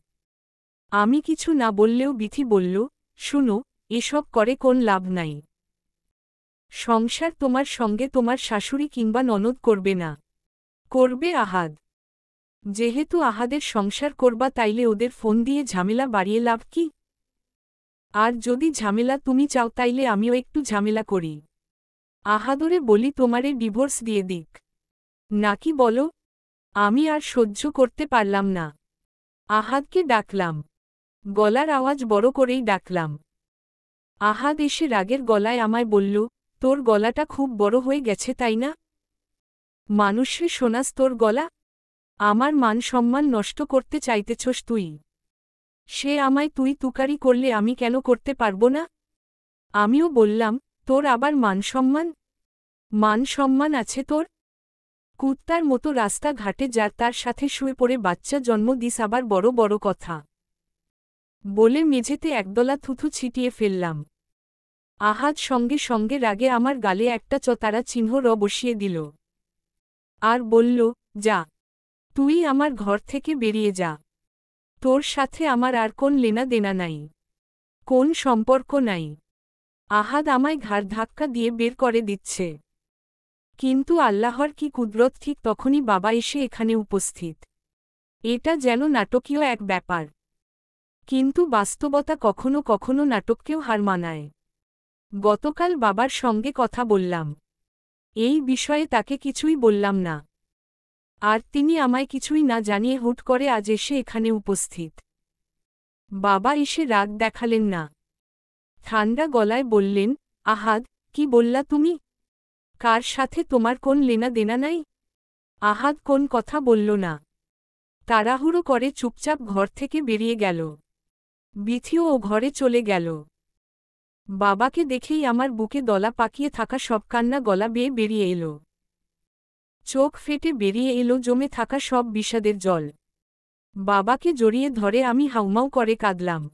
আমি কিছু না বললেও বিথি বলল, শুনো, এসব করে কোন লাভ নাই। সংসার তোমার সঙ্গে তোমার শাশুড়ি কিংবা ননদ করবে না। করবে আহাদ। যেহেতু আহাদের সংসার করবা তাইলে ওদের ফোন দিয়ে ঝামেলা বাড়িয়ে লাভ কি? আর যদি ঝামেলা তুমি চাও তাইলে আমিও একটু ঝামেলা করি। আহাদরে বলি তোমারে ডিভোর্স দিয়ে দিক। নাকি বলো? আমি আর সহ্য করতে পারলাম না। আহাদকে ডাকলাম। গলার আওয়াজ বড় করেই ডাকলাম। আহাদ এসে রাগের গলায় আমায় বলল, তোর গলাটা খুব বড় হয়ে গেছে তাই না? মানুষরে শোনাস তোর গলা? আমার মান সম্মান নষ্ট করতে চাইতেছস তুই? সে আমায় তুই তুকারি করলে আমি কেন করতে পারব না? আমিও বললাম, তোর আবার মান সম্মান? মান সম্মান আছে তোর? কুত্তার মতো রাস্তা ঘাটে যার তার সাথে শুয়ে পড়ে বাচ্চা জন্ম দিস আবার বড় বড় কথা। বলে মেঝেতে একদলা থুথু ছিটিয়ে ফেললাম। আহাদ সঙ্গে সঙ্গে রাগে আমার গালে একটা চতারা চিহ্ন বসিয়ে দিল। আর বলল, যা। তুই আমার ঘর থেকে বেরিয়ে যা। তোর সাথে আমার আর কোন লেনা দেনা নাই। কোন সম্পর্ক নাই। আহাদ আমায় ঘাড় ধাক্কা দিয়ে বের করে দিচ্ছে। কিন্তু আল্লাহর কি কুদরত ঠিক তখনই বাবা এসে এখানে উপস্থিত। এটা যেন নাটকীয় এক ব্যাপার। কিন্তু বাস্তবতা কখনো কখনো নাটককেও হার মানায়। গতকাল বাবার সঙ্গে কথা বললাম। এই বিষয়ে তাকে কিছুই বললাম না। আর তিনি আমায় কিছুই না জানিয়ে হুট করে আজ এসে এখানে উপস্থিত। বাবা এসে রাগ দেখালেন না। ঠান্ডা গলায় বললেন, আহাদ, কি বললা তুমি? কার সাথে তোমার কোন লেনা দেনা নাই? আহাদ কোন কথা বলল না। তাড়াহুড়ো করে চুপচাপ ঘর থেকে বেরিয়ে গেল। বিথিও ও ঘরে চলে গেল। বাবাকে দেখেই আমার বুকে দলা পাকিয়ে থাকা সব কান্না গলা বেয়ে বেরিয়ে এলো। চোখ ফেটে বেরিয়ে এলো জমে থাকা সব বিষাদের জল। বাবাকে জড়িয়ে ধরে আমি হাউমাউ করে কাঁদলাম।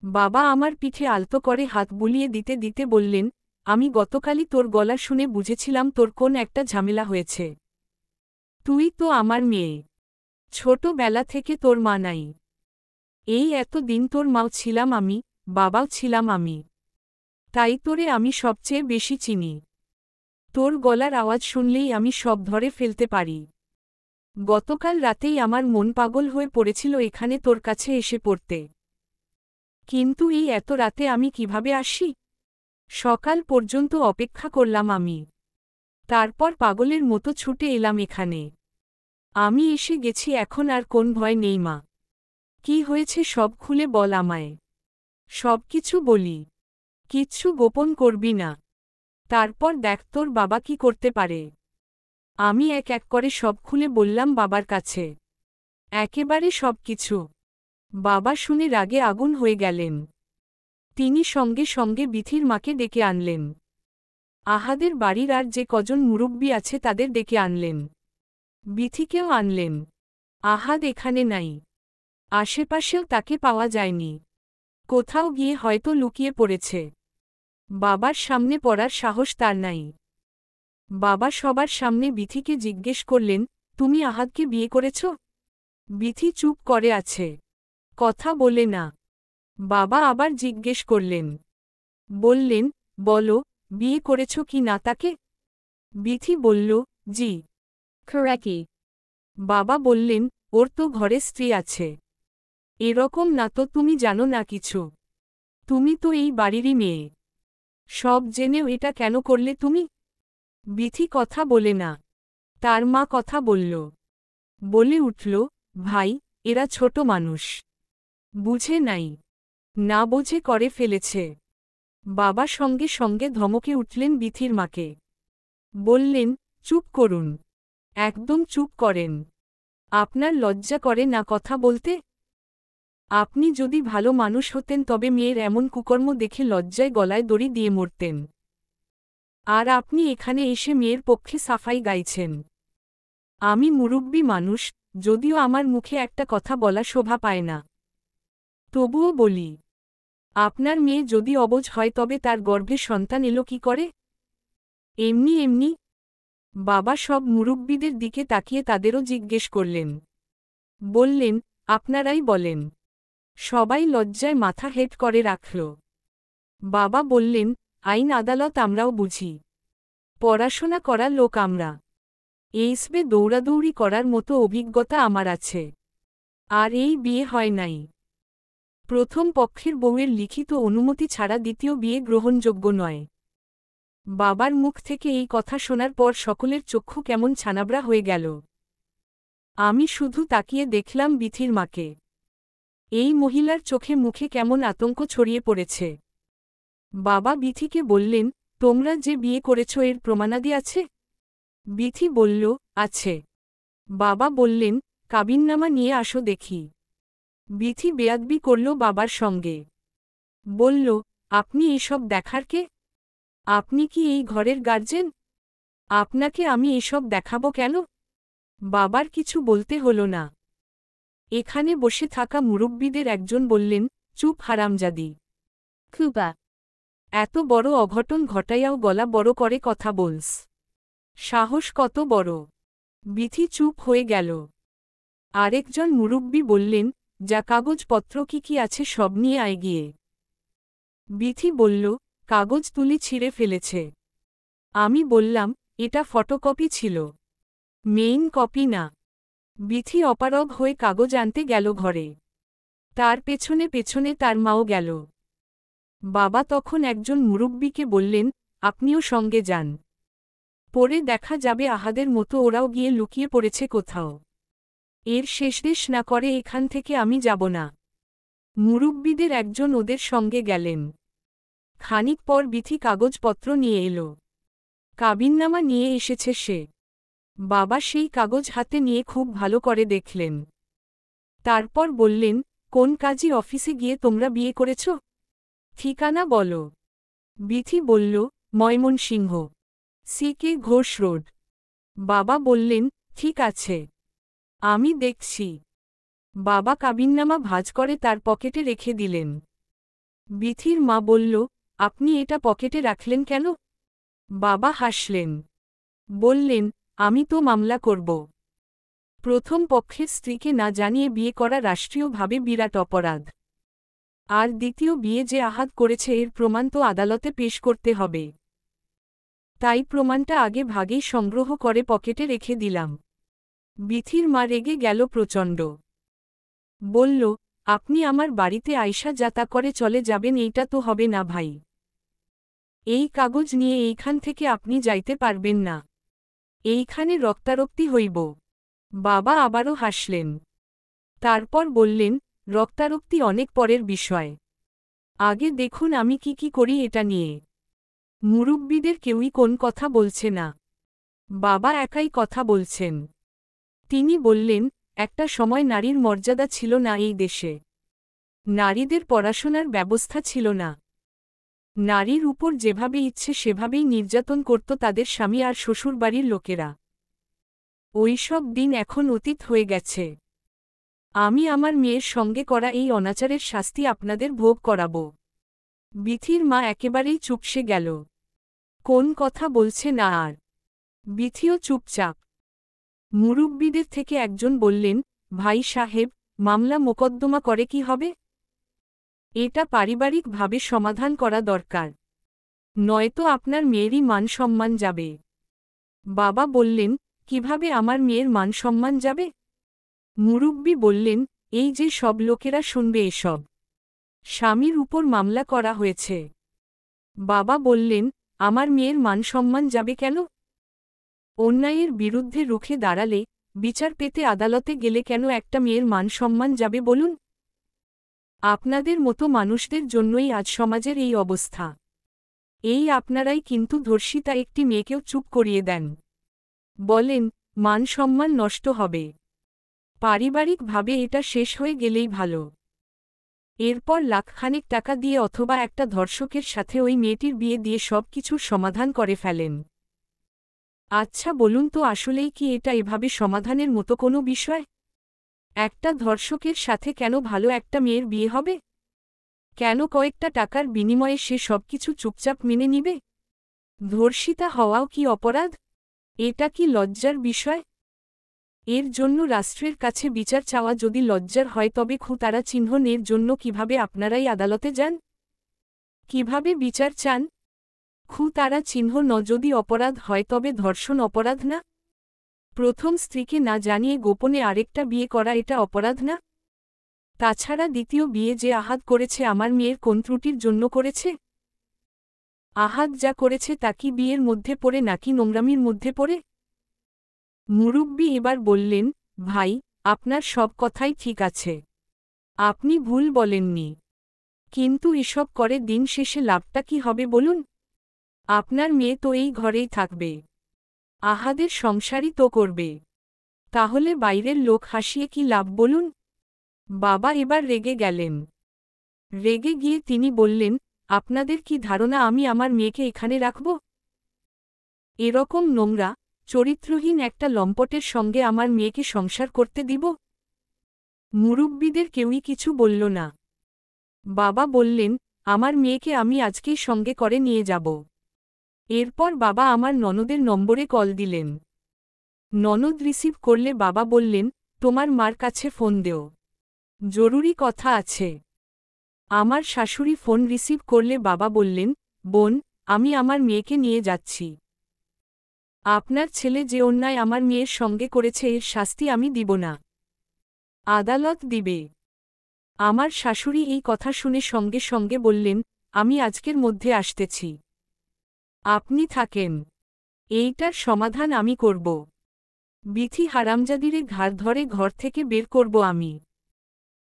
বাবা আমার পিঠে আলতো করে হাত বুলিয়ে দিতে দিতে বললেন, আমি গতকালই তোর গলা শুনে বুঝেছিলাম তোর কোন একটা ঝামেলা হয়েছে। তুই তো আমার মেয়ে। ছোটবেলা থেকে তোর মা নাই। এই এত দিন তোর মাও ছিলাম আমি, বাবাও ছিলাম আমি। তাই তোরে আমি সবচেয়ে বেশি চিনি। তোর গলার আওয়াজ শুনলেই আমি সব ধরে ফেলতে পারি। গতকাল রাতেই আমার মন পাগল হয়ে পড়েছিল এখানে তোর কাছে এসে পড়তে। কিন্তু এই এত রাতে আমি কিভাবে আসি? সকাল পর্যন্ত অপেক্ষা করলাম আমি। তারপর পাগলের মতো ছুটে এলাম এখানে। আমি এসে গেছি এখন আর কোন ভয় নেই মা। কি হয়েছে সব খুলে বল আমায়। সবকিছু বলি। কিচ্ছু গোপন করবি না। তারপর দেখ তোর বাবা কি করতে পারে। আমি এক এক করে সব খুলে বললাম বাবার কাছে। একেবারে সব কিছু। বাবা শুনে রাগে আগুন হয়ে গেলেন। তিনি সঙ্গে সঙ্গে বিথির মাকে ডেকে আনলেন। আহাদের বাড়ির আর যে কজন মুরব্বি আছে তাদের ডেকে আনলেন। বিথিকেও আনলেন। আহাদ এখানে নাই। আশেপাশেও তাকে পাওয়া যায়নি। কোথাও গিয়ে হয়তো লুকিয়ে পড়েছে। বাবার সামনে পড়ার সাহস তার নাই। বাবা সবার সামনে বিথিকে জিজ্ঞেস করলেন, তুমি আহাদকে বিয়ে করেছ? বিথি চুপ করে আছে। কথা বলে না। বাবা আবার জিজ্ঞেস করলেন। বললেন, বলো, বিয়ে করেছ কি না তাকে? বিথি বলল, জি।
Correctly.
বাবা বললেন, ওর তো ঘরে স্ত্রী আছে। এরকম না তো তুমি জানো না কিছু। তুমি তো এই বাড়িরই মেয়ে। সব জেনেও এটা কেন করলে তুমি? বিথি কথা বলে না। তার মা কথা বলল। বলে উঠল, ভাই, এরা ছোট মানুষ। বুঝে নাই। না বোঝে করে ফেলেছে। বাবা সঙ্গে সঙ্গে ধমকে উঠলেন বিথির মাকে। বললেন, চুপ করুন। একদম চুপ করেন। আপনার লজ্জা করে না কথা বলতে? আপনি যদি ভালো মানুষ হতেন তবে মেয়ের এমন কুকর্ম দেখে লজ্জায় গলায় দড়ি দিয়ে মরতেন। আর আপনি এখানে এসে মেয়ের পক্ষে সাফাই গাইছেন। আমি মুরুব্বি মানুষ, যদিও আমার মুখে একটা কথা বলা শোভা পায় না। তবুও বলি, আপনার মেয়ে যদি অবুঝ হয় তবে তার গর্ভে সন্তান এলো কি করে? এমনি এমনি? বাবা সব মুরুব্বিদের দিকে তাকিয়ে তাদেরও জিজ্ঞেস করলেন। বললেন, আপনারাই বলেন। সবাই লজ্জায় মাথা হেট করে রাখল। বাবা বললেন, আইন আদালত আমরাও বুঝি। পড়াশোনা করা লোক আমরা। এইসবে দৌড়াদৌড়ি করার মতো অভিজ্ঞতা আমার আছে। আর এই বিয়ে হয় নাই। প্রথম পক্ষের বউয়ের লিখিত অনুমতি ছাড়া দ্বিতীয় বিয়ে গ্রহণযোগ্য নয়। বাবার মুখ থেকে এই কথা শোনার পর সকলের চক্ষু কেমন ছানাবড়া হয়ে গেল। আমি শুধু তাকিয়ে দেখলাম বিথির মাকে। এই মহিলার চোখে মুখে কেমন আতঙ্ক ছড়িয়ে পড়েছে। বাবা বিথিকে বললেন, তোমরা যে বিয়ে করেছ এর প্রমাণাদি আছে? বিথি বলল, আছে। বাবা বললেন, কাবিননামা নিয়ে আসো দেখি। বিথি বেয়াদবি করল বাবার সঙ্গে। বলল, আপনি এসব দেখার কে? আপনি কি এই ঘরের গার্জেন? আপনাকে আমি এসব দেখাবো কেন? বাবার কিছু বলতে হলো না। এখানে বসে থাকা মুরব্বিদের একজন বললেন, চুপ হারামজাদি।
Kuba.
এত বড় অঘটন ঘটাইয়াও গলা বড় করে কথা বলস। সাহস কত বড়! বিথি চুপ হয়ে গেল। আরেকজন মুরব্বি বললেন, যা কাগজপত্র কি আছে সব নিয়ে আয় গিয়ে। বিথি বলল, কাগজ তুলি ছিঁড়ে ফেলেছে। আমি বললাম, এটা ফটোকপি ছিল। মেইন কপি না। বিথি অপারগ হয়ে কাগজ আনতে গেল ঘরে। তার পেছনে পেছনে তার মাও গেল। বাবা তখন একজন মুরব্বিকে বললেন, আপনিও সঙ্গে যান। পরে দেখা যাবে আহাদের মতো ওরাও গিয়ে লুকিয়ে পড়েছে কোথাও। এর শেষদেশ না করে এখান থেকে আমি যাব না। মুরব্বিদের একজন ওদের সঙ্গে গেলেন। খানিক পর বিথি কাগজপত্র নিয়ে এলো। কাবিননামা নিয়ে এসেছে সে। বাবা সেই কাগজ হাতে নিয়ে খুব ভালো করে দেখলেন। তারপর বললেন, কোন কাজী অফিসে গিয়ে তোমরা বিয়ে করেছ? ঠিকানা বলো। বিথি বলল, ময়মনসিংহ, CK ঘোষ রোড। বাবা বললেন, ঠিক আছে। আমি দেখছি। বাবা কাবিননামা ভাঁজ করে তার পকেটে রেখে দিলেন। বিথির মা বলল, আপনি এটা পকেটে রাখলেন কেন? বাবা হাসলেন। বললেন, আমি তো মামলা করব। প্রথম পক্ষের স্ত্রীকে না জানিয়ে বিয়ে করা রাষ্ট্রীয়ভাবে বিরাট অপরাধ। আর দ্বিতীয় বিয়ে যে আহাদ করেছে এর প্রমাণ তো আদালতে পেশ করতে হবে। তাই প্রমাণটা আগে ভাগেই সংগ্রহ করে পকেটে রেখে দিলাম। বিথির মা রেগে গেল প্রচণ্ড। বলল, আপনি আমার বাড়িতে আয়সা যাতা করে চলে যাবেন এইটা তো হবে না ভাই। এই কাগজ নিয়ে এইখান থেকে আপনি যাইতে পারবেন না। এইখানে রক্তারক্তি হইব। বাবা আবারও হাসলেন। তারপর বললেন, রক্তারক্তি অনেক পরের বিষয়। আগে দেখুন আমি কি করি এটা নিয়ে। মুরব্বিদের কেউই কোন কথা বলছে না। বাবা একাই কথা বলছেন। তিনি বললেন, একটা সময় নারীর মর্যাদা ছিল না এই দেশে। নারীদের পড়াশোনার ব্যবস্থা ছিল না। নারীর উপর যেভাবে ইচ্ছে সেভাবেই নির্যাতন করত তাদের স্বামী আর শ্বশুরবাড়ির লোকেরা। ওইসব দিন এখন অতীত হয়ে গেছে। আমি আমার মেয়ের সঙ্গে করা এই অনাচারের শাস্তি আপনাদের ভোগ করাব। বিথির মা একেবারেই চুপসে গেল। কোন কথা বলছে না আর। বিথিও চুপচাপ। মুরুব্বিদের থেকে একজন বললেন, ভাই সাহেব, মামলা মোকদ্দমা করে কি হবে? এটা পারিবারিকভাবে সমাধান করা দরকার, নয়তো আপনার মেয়েরই মান সম্মান যাবে। বাবা বললেন, কিভাবে আমার মেয়ের মান সম্মান যাবে? মুরুব্বি বললেন, এই যে সব লোকেরা শুনবে এসব। স্বামীর উপর মামলা করা হয়েছে। বাবা বললেন, আমার মেয়ের মান সম্মান যাবে কেন? অন্যায়ের বিরুদ্ধে রুখে দাঁড়ালে, বিচার পেতে আদালতে গেলে কেন একটা মেয়ের মান সম্মান যাবে বলুন? আপনাদের মতো মানুষদের জন্যই আজ সমাজের এই অবস্থা। এই আপনারাই কিন্তু ধর্ষিতা একটি মেয়েকেও চুপ করিয়ে দেন। বলেন, মান সম্মান নষ্ট হবে। পারিবারিকভাবে এটা শেষ হয়ে গেলেই ভালো। এরপর লাখখানেক টাকা দিয়ে অথবা একটা ধর্ষকের সাথে ওই মেয়েটির বিয়ে দিয়ে সব কিছুর সমাধান করে ফেলেন। আচ্ছা বলুন তো, আসলেই কি এটা এভাবে সমাধানের মতো কোনো বিষয়? একটা ধর্ষকের সাথে কেন ভালো একটা মেয়ের বিয়ে হবে? কেন কয়েকটা টাকার বিনিময়ে সে সবকিছু চুপচাপ মেনে নিবে? ধর্ষিতা হওয়াও কি অপরাধ? এটা কি লজ্জার বিষয়? এর জন্য রাষ্ট্রের কাছে বিচার চাওয়া যদি লজ্জার হয়, তবে তারা চিহ্নের জন্য কিভাবে আপনারাই আদালতে যান? কিভাবে বিচার চান? তারা চিহ্ন যদি অপরাধ হয়, তবে ধর্ষণ অপরাধ না? প্রথম স্ত্রীকে না জানিয়ে গোপনে আরেকটা বিয়ে করা এটা অপরাধ না? তাছাড়া দ্বিতীয় বিয়ে যে আহাদ করেছে আমার মেয়ের কোন ত্রুটির জন্য করেছে? আহাদ যা করেছে তা কি বিয়ের মধ্যে পড়ে নাকি নোংরামির মধ্যে পড়ে? মুরুব্বি এবার বললেন, ভাই, আপনার সব কথাই ঠিক আছে। আপনি ভুল বলেননি। কিন্তু এসব করে দিন শেষে লাভটা কি হবে বলুন? আপনার মেয়ে তো এই ঘরেই থাকবে। আহাদের সংসারই তো করবে। তাহলে বাইরের লোক হাসিয়ে কি লাভ বলুন? বাবা এবার রেগে গেলেন। রেগে গিয়ে তিনি বললেন, আপনাদের কি ধারণা আমি আমার মেয়েকে এখানে রাখব? এরকম নোংরা, চরিত্রহীন একটা লম্পটের সঙ্গে আমার মেয়েকে সংসার করতে দিব? মুরুব্বিদের কেউই কিছু বলল না। বাবা বললেন, আমার মেয়েকে আমি আজকেই সঙ্গে করে নিয়ে যাব। এরপর বাবা আমার ননদের নম্বরে কল দিলেন। ননদ রিসিভ করলে বাবা বললেন, তোমার মার কাছে ফোন দেও, জরুরি কথা আছে। আমার শাশুড়ি ফোন রিসিভ করলে বাবা বললেন, বোন, আমি আমার মেয়েকে নিয়ে যাচ্ছি। আপনার ছেলে যে অন্যায় আমার মেয়ের সঙ্গে করেছে এর শাস্তি আমি দিব না, আদালত দিবে। আমার শাশুড়ি এই কথা শুনে সঙ্গে সঙ্গে বললেন, আমি আজকের মধ্যে আসতেছি। আপনি থাকেন, এইটার সমাধান আমি করব। বিথি হারামজাদিরে ঘাড় ধরে ঘর থেকে বের করব আমি।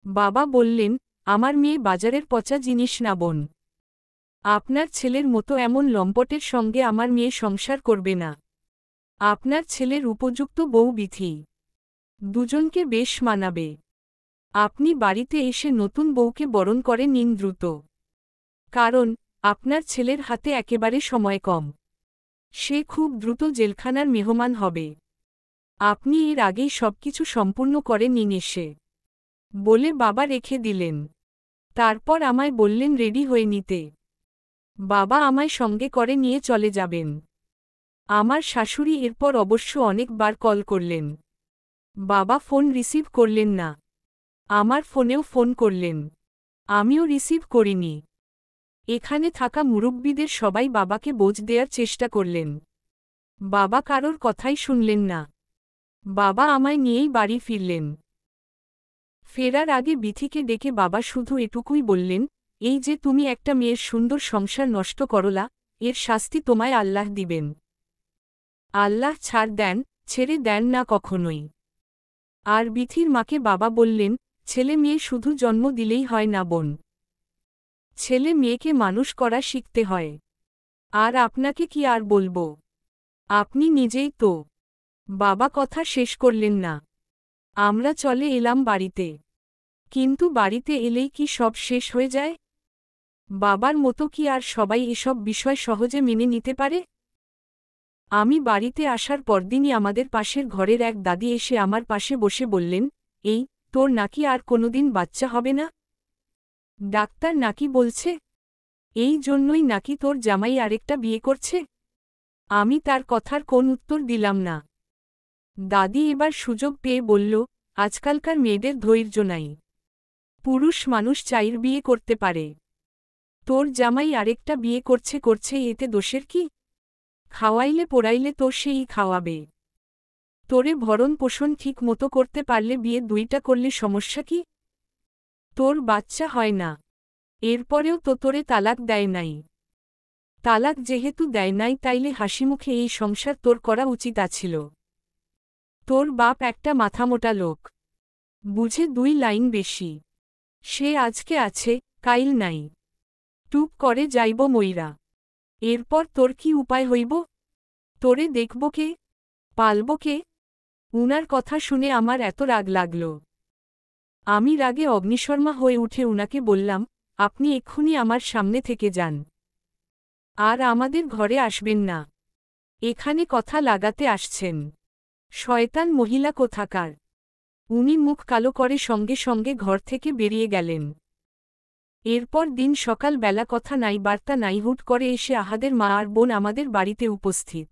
বাবা বললেন, আমার মেয়ে বাজারের পচা জিনিস না বোন। আপনার ছেলের মতো এমন লম্পটের সঙ্গে আমার মেয়ে সংসার করবে না। আপনার ছেলের উপযুক্ত বউ বিথি, দুজনকে বেশ মানাবে। আপনি বাড়িতে এসে নতুন বউকে বরণ করে নিন দ্রুত। কারণ আপনার ছেলের হাতে একেবারে সময় কম। সে খুব দ্রুত জেলখানার মেহমান হবে। আপনি এর আগেই সবকিছু সম্পূর্ণ করে নিন এসে, বলে বাবা রেখে দিলেন। তারপর আমায় বললেন রেডি হয়ে নিতে। বাবা আমায় সঙ্গে করে নিয়ে চলে যাবেন। আমার শাশুড়ি এরপর অবশ্য অনেকবার কল করলেন। বাবা ফোন রিসিভ করলেন না। আমার ফোনেও ফোন করলেন, আমিও রিসিভ করিনি। এখানে থাকা মুরব্বিদের সবাই বাবাকে বোঝ দেওয়ার চেষ্টা করলেন। বাবা কারোর কথাই শুনলেন না। বাবা আমায় নিয়েই বাড়ি ফিরলেন। ফেরার আগে বিথিকে ডেকে বাবা শুধু এটুকুই বললেন, এই যে তুমি একটা মেয়ের সুন্দর সংসার নষ্ট করলা, এর শাস্তি তোমায় আল্লাহ দিবেন। আল্লাহ ছাড় দেন, ছেড়ে দেন না কখনোই। আর বিথির মাকে বাবা বললেন, ছেলে মেয়ে শুধু জন্ম দিলেই হয় না বোন। ছেলে মেয়েকে মানুষ করা শিখতে হয়। আর আপনাকে কি আর বলবো, আপনি নিজেই তো। বাবা কথা শেষ করলেন না। আমরা চলে এলাম বাড়িতে। কিন্তু বাড়িতে এলেই কি সব শেষ হয়ে যায়? বাবার মতো কি আর সবাই এসব বিষয় সহজে মেনে নিতে পারে? আমি বাড়িতে আসার পরদিনই আমাদের পাশের ঘরের এক দাদি এসে আমার পাশে বসে বললেন, এই, তোর নাকি আর কোনোদিন বাচ্চা হবে না? ডাক্তার নাকি বলছে? এই জন্যই নাকি তোর জামাই আরেকটা বিয়ে করছে? আমি তার কথার কোন উত্তর দিলাম না। দাদি এবার সুযোগ পেয়ে বলল, আজকালকার মেয়েদের ধৈর্য নাই। পুরুষ মানুষ চাইর বিয়ে করতে পারে। তোর জামাই আরেকটা বিয়ে করছে এতে দোষের কি? খাওয়াইলে পোড়াইলে তো সেই খাওয়াবে। তোরে ভরণ পোষণ ঠিক মতো করতে পারলে বিয়ে দুইটা করলে সমস্যা কি? তোর বাচ্চা হয় না, এরপরেও তো তোরে তালাক দেয় নাই। তালাক যেহেতু দেয় নাই তাইলে হাসিমুখে এই সংসার তোর করা উচিত আছিল। তোর বাপ একটা মাথামোটা লোক, বুঝে দুই লাইন বেশি। সে আজকে আছে, কাইল নাই। টুক করে যাইব মইরা। এরপর তোর কি উপায় হইব? তোরে দেখব কে, পালব কে? উনার কথা শুনে আমার এত রাগ লাগল। আমি রাগে অগ্নিশর্মা হয়ে উঠে উনাকে বললাম, আপনি এক্ষুনি আমার সামনে থেকে যান। আর আমাদের ঘরে আসবেন না। এখানে কথা লাগাতে আসছেন। শয়তান মহিলা কোথাকার। উনি মুখ কালো করে সঙ্গে সঙ্গে ঘর থেকে বেরিয়ে গেলেন। এরপর দিন সকাল বেলা কথা নাই বার্তা নাই হুট করে এসে আহাদের মা আর বোন আমাদের বাড়িতে উপস্থিত।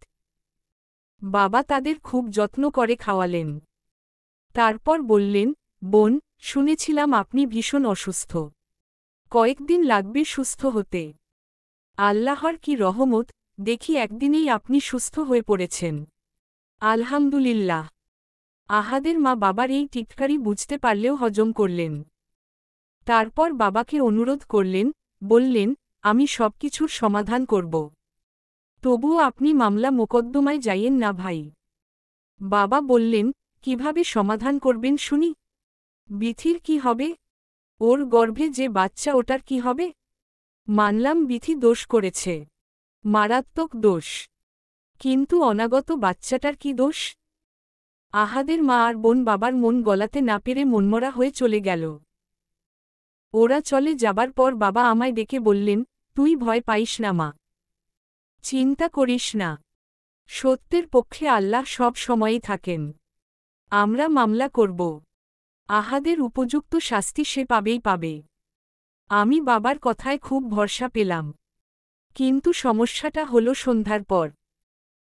বাবা তাদের খুব যত্ন করে খাওয়ালেন। তারপর বললেন, বোন, শুনেছিলাম আপনি ভীষণ অসুস্থ। কয়েকদিন লাগবে সুস্থ হতে। আল্লাহর কি রহমত, দেখি একদিনেই আপনি সুস্থ হয়ে পড়েছেন। আলহামদুলিল্লাহ। আহাদের মা বাবার এই টিটকারি বুঝতে পারলেও হজম করলেন। তারপর বাবাকে অনুরোধ করলেন, বললেন, আমি সবকিছুর সমাধান করব। তবুও আপনি মামলা মোকদ্দমায় যাইয়েন না ভাই। বাবা বললেন, কিভাবে সমাধান করবেন শুনি? বিথির কি হবে? ওর গর্ভে যে বাচ্চা ওটার কি হবে? মানলাম বিথি দোষ করেছে, মারাত্মক দোষ। কিন্তু অনাগত বাচ্চাটার কি দোষ? আহাদের মা আর বোন বাবার মন গলাতে না পেরে মনমরা হয়ে চলে গেল। ওরা চলে যাবার পর বাবা আমায় ডেকে বললেন, তুই ভয় পাইস না মা। চিন্তা করিস না। সত্যের পক্ষে আল্লাহ সব সময়ই থাকেন। আমরা মামলা করব। আহাদের উপযুক্ত শাস্তি সে পাবেই পাবে। আমি বাবার কথায় খুব ভরসা পেলাম। কিন্তু সমস্যাটা হলো সন্ধ্যার পর।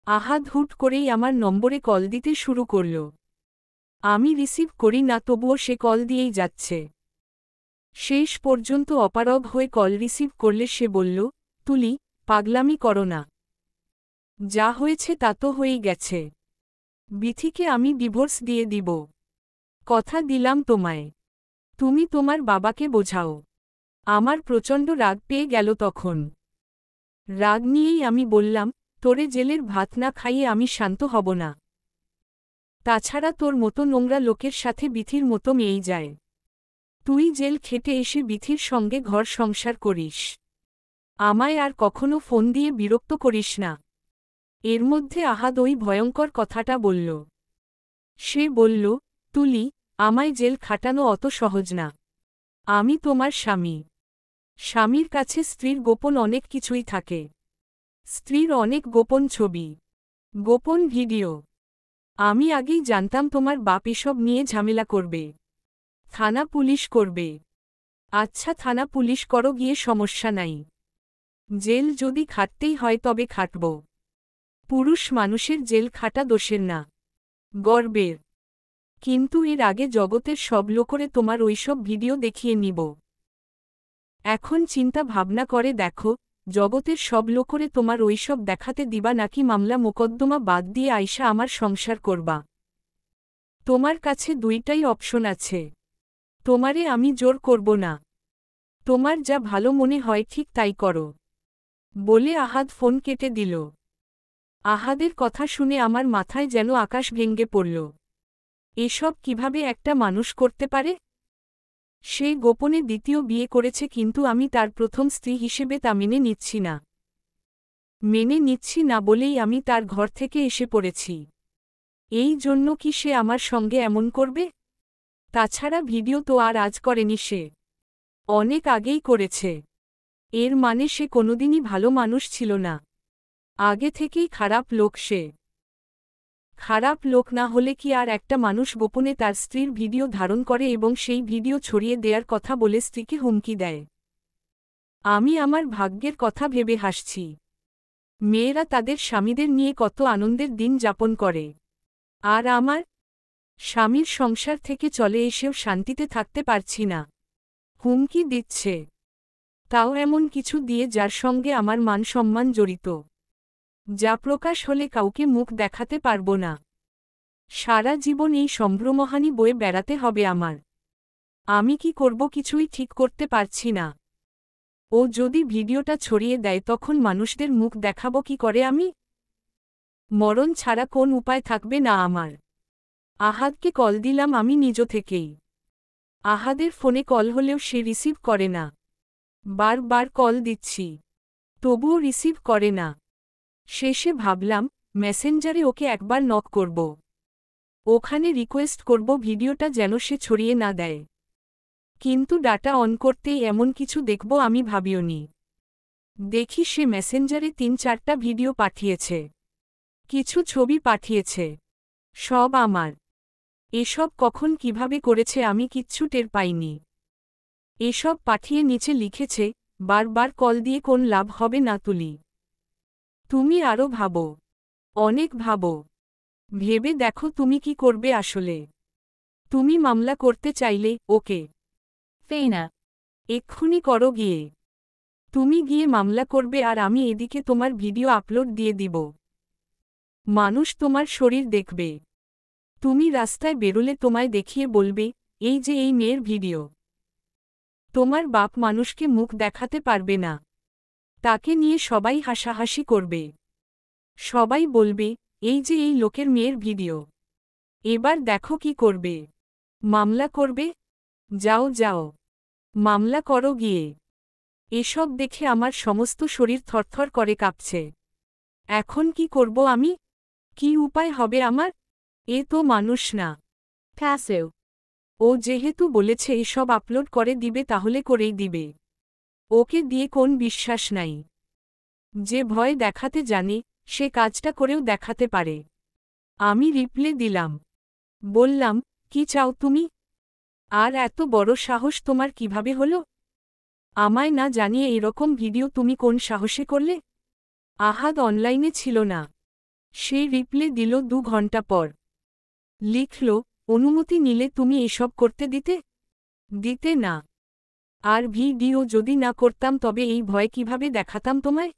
আহাদ হুট করেই আমার নম্বরে কল দিতে শুরু করল। আমি রিসিভ করি না তবুও সে কল দিয়েই যাচ্ছে। শেষ পর্যন্ত অপারগ হয়ে কল রিসিভ করলে সে বলল, তুলি, পাগলামি করো না। যা হয়েছে তা তো হয়েই গেছে। বিথিকে আমি ডিভোর্স দিয়ে দিব। কথা দিলাম তোমায়। তুমি তোমার বাবাকে বোঝাও। আমার প্রচণ্ড রাগ পেয়ে গেল তখন। রাগ নিয়েই আমি বললাম, তোরে জেলের ভাত না খাইয়ে আমি শান্ত হব না। তাছাড়া তোর মতো নোংরা লোকের সাথে বিথির মতো মেয়েই যায়। তুই জেল খেটে এসে বিথির সঙ্গে ঘর সংসার করিস। আমায় আর কখনো ফোন দিয়ে বিরক্ত করিস না। এর মধ্যে আহাদ ওই ভয়ঙ্কর কথাটা বলল। সে বলল, তুলি, আমায় জেল খাটানো অত সহজ না। আমি তোমার স্বামী। স্বামীর কাছে স্ত্রীর গোপন অনেক কিছুই থাকে। স্ত্রীর অনেক গোপন ছবি, গোপন ভিডিও। আমি আগেই জানতাম তোমার বাপ এসব নিয়ে ঝামেলা করবে। থানা পুলিশ করবে। আচ্ছা, থানা পুলিশ করো গিয়ে, সমস্যা নাই। জেল যদি খাটতেই হয় তবে খাটব। পুরুষ মানুষের জেল খাটা দোষের না, গর্বের। কিন্তু এর আগে জগতের সব লোকরে তোমার ওইসব ভিডিও দেখিয়ে নিব। এখন চিন্তা ভাবনা করে দেখো, জগতের সব লোকরে তোমার ওইসব দেখাতে দিবা নাকি মামলা মোকদ্দমা বাদ দিয়ে আইসা আমার সংসার করবা? তোমার কাছে দুইটাই অপশন আছে। তোমারে আমি জোর করব না। তোমার যা ভালো মনে হয় ঠিক তাই করো, বলে আহাদ ফোন কেটে দিল। আহাদের কথা শুনে আমার মাথায় যেন আকাশ ভেঙ্গে পড়ল। এসব কিভাবে একটা মানুষ করতে পারে? সে গোপনে দ্বিতীয় বিয়ে করেছে, কিন্তু আমি তার প্রথম স্ত্রী হিসেবে তা মেনে নিচ্ছি না। মেনে নিচ্ছি না বলেই আমি তার ঘর থেকে এসে পড়েছি। এই জন্য কি সে আমার সঙ্গে এমন করবে? তাছাড়া ভিডিও তো আর আজ করেনি সে, অনেক আগেই করেছে। এর মানে সে কোনোদিনই ভালো মানুষ ছিল না। আগে থেকেই খারাপ লোক সে। খারাপ লোক না হলে কি আর একটা মানুষ গোপনে তার স্ত্রীর ভিডিও ধারণ করে এবং সেই ভিডিও ছড়িয়ে দেওয়ার কথা বলে স্ত্রীকে হুমকি দেয়? আমি আমার ভাগ্যের কথা ভেবে হাসছি। মেয়েরা তাদের স্বামীদের নিয়ে কত আনন্দের দিন যাপন করে, আর আমার স্বামীর সংসার থেকে চলে এসেও শান্তিতে থাকতে পারছি না। হুমকি দিচ্ছে, তাও এমন কিছু দিয়ে যার সঙ্গে আমার মান সম্মান জড়িত, যা প্রকাশ হলে কাউকে মুখ দেখাতে পারব না। সারা জীবন এই সম্ভ্রমহানি বয়ে বেড়াতে হবে আমার। আমি কি করব কিছুই ঠিক করতে পারছি না। ও যদি ভিডিওটা ছড়িয়ে দেয় তখন মানুষদের মুখ দেখাবো কি করে আমি? মরণ ছাড়া কোন উপায় থাকবে না আমার। আহাদকে কল দিলাম আমি নিজ থেকেই। আহাদের ফোনে কল হলেও সে রিসিভ করে না। বারবার কল দিচ্ছি, তবুও রিসিভ করে না। শেষে ভাবলাম মেসেঞ্জারে ওকে একবার নক করব। ওখানে রিকোয়েস্ট করব ভিডিওটা যেন সে ছড়িয়ে না দেয়। কিন্তু ডাটা অন করতেই এমন কিছু দেখব আমি ভাবিওনি। দেখি সে মেসেঞ্জারে ৩-৪টা ভিডিও পাঠিয়েছে, কিছু ছবি পাঠিয়েছে, সব আমার। এসব কখন কিভাবে করেছে আমি কিচ্ছু টের পাইনি। এসব পাঠিয়ে নিচে লিখেছে, বারবার কল দিয়ে কোন লাভ হবে না তুলি। তুমি আরও ভাবো, অনেক ভাবো। ভেবে দেখো তুমি কি করবে আসলে। তুমি মামলা করতে চাইলে ওকে
Faina.
এক্ষুনি করো গিয়ে। তুমি গিয়ে মামলা করবে আর আমি এদিকে তোমার ভিডিও আপলোড দিয়ে দিব। মানুষ তোমার শরীর দেখবে। তুমি রাস্তায় বেরোলে তোমায় দেখিয়ে বলবে, এই যে এই মেয়ের ভিডিও। তোমার বাপ মানুষকে মুখ দেখাতে পারবে না। তাকে নিয়ে সবাই হাসাহাসি করবে। সবাই বলবে, এই যে এই লোকের মেয়ের ভিডিও। এবার দেখো কি করবে। মামলা করবে? যাও যাও, মামলা করো গিয়ে। এসব দেখে আমার সমস্ত শরীর থরথর করে কাঁপছে। এখন কি করব আমি? কি উপায় হবে আমার? এ তো মানুষ না।
Pasu.
ও যেহেতু বলেছে এসব আপলোড করে দিবে তাহলে করেই দিবে। ওকে দিয়ে কোন বিশ্বাস নাই। যে ভয় দেখাতে জানে সে কাজটা করেও দেখাতে পারে। আমি রিপ্লে দিলাম, বললাম, কি চাও তুমি? আর এত বড় সাহস তোমার কিভাবে হলো? আমায় না জানিয়ে এরকম ভিডিও তুমি কোন সাহসে করলে? আহাদ অনলাইনে ছিল না। সে রিপ্লে দিল 2 ঘন্টা পর। লিখল, অনুমতি নিলে তুমি এসব করতে দিতে? দিতে না। আর ভিডিও যদি না করতাম তবে এই ভয় কিভাবে দেখাতাম তোমায়?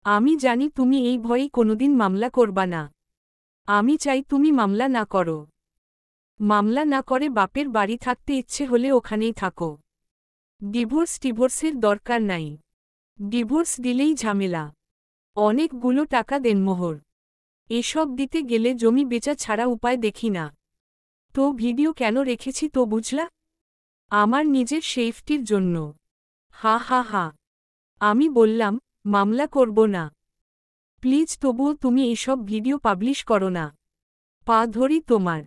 আমি জানি তুমি এই ভয়েই কোনোদিন মামলা করবা না। আমি চাই তুমি মামলা না করো। মামলা না করে বাপের বাড়ি থাকতে ইচ্ছে হলে ওখানেই থাকো। ডিভোর্সের দরকার নাই। ডিভোর্স দিলেই ঝামেলা। অনেকগুলো টাকা দেনমোহর। এসব দিতে গেলে জমি বেচা ছাড়া উপায় দেখি না। তো ভিডিও কেন রেখেছি তো বুঝলা? আমার নিজের সেফটির জন্য। হা হা হা। আমি বললাম, মামলা করব না। প্লিজ তবুও তুমি এসব ভিডিও পাবলিশ করো না। পা ধরি তোমার।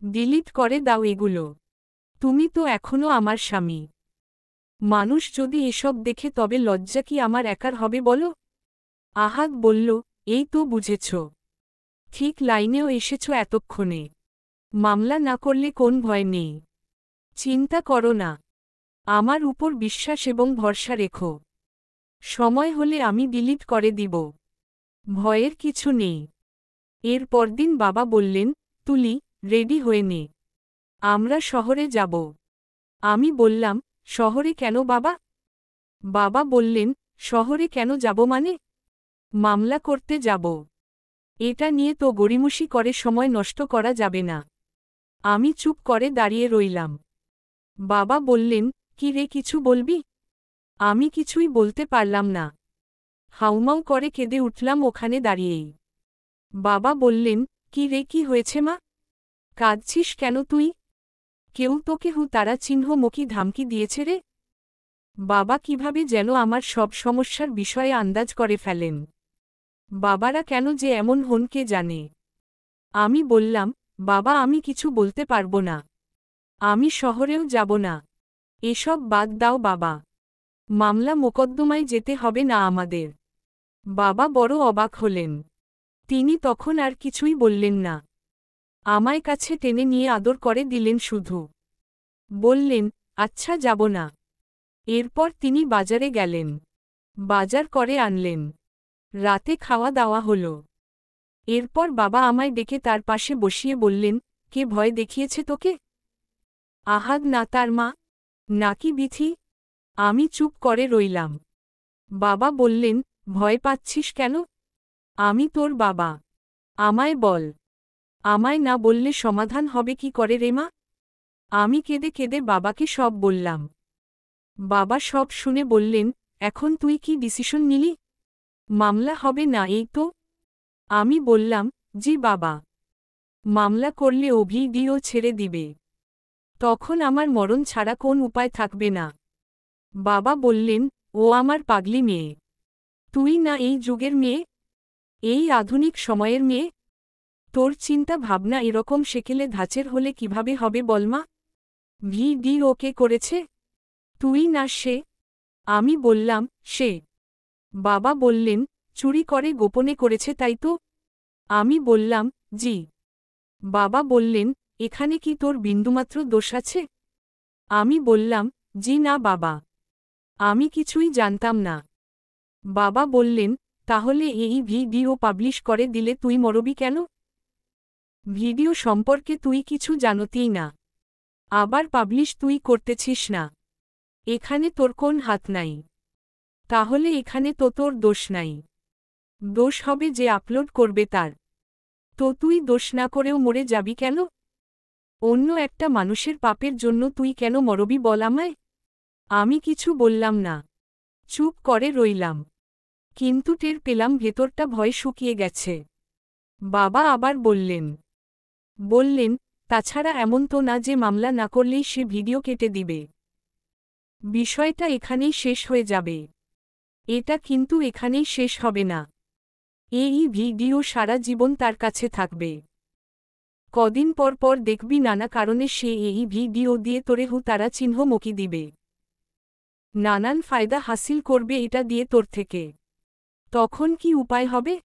ডিলিট করে দাও এগুলো। তুমি তো এখনও আমার স্বামী। মানুষ যদি এসব দেখে তবে লজ্জা কি আমার একার হবে বলো? আহাদ বলল, এই তো বুঝেছ। ঠিক লাইনেও এসেছ এতক্ষণে। মামলা না করলে কোন ভয় নেই। চিন্তা করো না। আমার উপর বিশ্বাস এবং ভরসা রেখো। সময় হলে আমি ডিলিট করে দিব। ভয়ের কিছু নেই। এর পরদিন বাবা বললেন, তুলি, রেডি হয়ে নে। আমরা শহরে যাব। আমি বললাম, শহরে কেন বাবা? বাবা বললেন, শহরে কেন যাব মানে? মামলা করতে যাব। এটা নিয়ে তো গড়িমসি করে সময় নষ্ট করা যাবে না। আমি চুপ করে দাঁড়িয়ে রইলাম। বাবা বললেন, কি রে কিছু বলবি? আমি কিছুই বলতে পারলাম না। হাউমাউ করে কেঁদে উঠলাম ওখানে দাঁড়িয়েই। বাবা বললেন, কি রে কি হয়েছে মা? কাঁদছিস কেন তুই? কেউ তোকে তারা চিহ্ন মুখী ধামকি দিয়েছে রে? বাবা কিভাবে যেন আমার সব সমস্যার বিষয়ে আন্দাজ করে ফেলেন। বাবারা কেন যে এমন হন কে জানে। আমি বললাম, বাবা আমি কিছু বলতে পারবো না। আমি শহরেও যাব না। এসব বাদ দাও বাবা। মামলা মোকদ্দমায় যেতে হবে না আমাদের। বাবা বড় অবাক হলেন। তিনি তখন আর কিছুই বললেন না। আমায় কাছে টেনে নিয়ে আদর করে দিলেন শুধু। বললেন, আচ্ছা যাব না। এরপর তিনি বাজারে গেলেন। বাজার করে আনলেন। রাতে খাওয়া দাওয়া হল। এরপর বাবা আমায় ডেকে তার পাশে বসিয়ে বললেন, কে ভয় দেখিয়েছে তোকে? আহাদ না তার মা? নাকি বিথি? আমি চুপ করে রইলাম। বাবা বললেন, ভয় পাচ্ছিস কেন? আমি তোর বাবা। আমায় বল। আমায় না বললে সমাধান হবে কি করে রে মা? আমি কেঁদে কেঁদে বাবাকে সব বললাম। বাবা সব শুনে বললেন, এখন তুই কি ডিসিশন নিলি? মামলা হবে না এই তো? আমি বললাম, জি বাবা। মামলা করলে অভিডিও ছেড়ে দিবে। তখন আমার মরণ ছাড়া কোন উপায় থাকবে না। বাবা বললেন, ও আমার পাগলি মেয়ে। তুই না এই যুগের মেয়ে? এই আধুনিক সময়ের মেয়ে? তোর চিন্তা ভাবনা এরকম সেকেলে ধাঁচের হলে কিভাবে হবে বলমা? ভিডিও কে করেছে? তুই না সে? আমি বললাম, সে। বাবা বললেন, চুরি করে গোপনে করেছে তাই তো? আমি বললাম, জি। বাবা বললেন, এখানে কি তোর বিন্দুমাত্র দোষ আছে? আমি বললাম, জি না বাবা। আমি কিছুই জানতাম না। বাবা বললেন, তাহলে এই ভিডিও পাবলিশ করে দিলে তুই মরবি কেন? ভিডিও সম্পর্কে তুই কিছু জানতেই না। আবার পাবলিশ তুই করতেছিস না। এখানে তোর কোন হাত নাই। তাহলে এখানে তো তোর দোষ নাই। দোষ হবে যে আপলোড করবে তার। তো তুই দোষ না করেও মরে যাবি কেন? অন্য একটা মানুষের পাপের জন্য তুই কেন মরবি বল আমায়? আমি কিছু বললাম না। চুপ করে রইলাম। কিন্তু টের পেলাম ভেতরটা ভয় শুকিয়ে গেছে। বাবা আবার বললেন, তাছাড়া এমন তো না যে মামলা না করলেই সে ভিডিও কেটে দিবে। বিষয়টা এখানেই শেষ হয়ে যাবে। এটা কিন্তু এখানেই শেষ হবে না। এই ভিডিও সারা জীবন তার কাছে থাকবে। কদিন পর পর দেখবি নানা কারণে সে এই ভিডিও দিয়ে তোরে তারা চিহ্ন মকি দিবে। নানান ফায়দা হাসিল করবে এটা দিয়ে তোর থেকে। তখন কি উপায় হবে?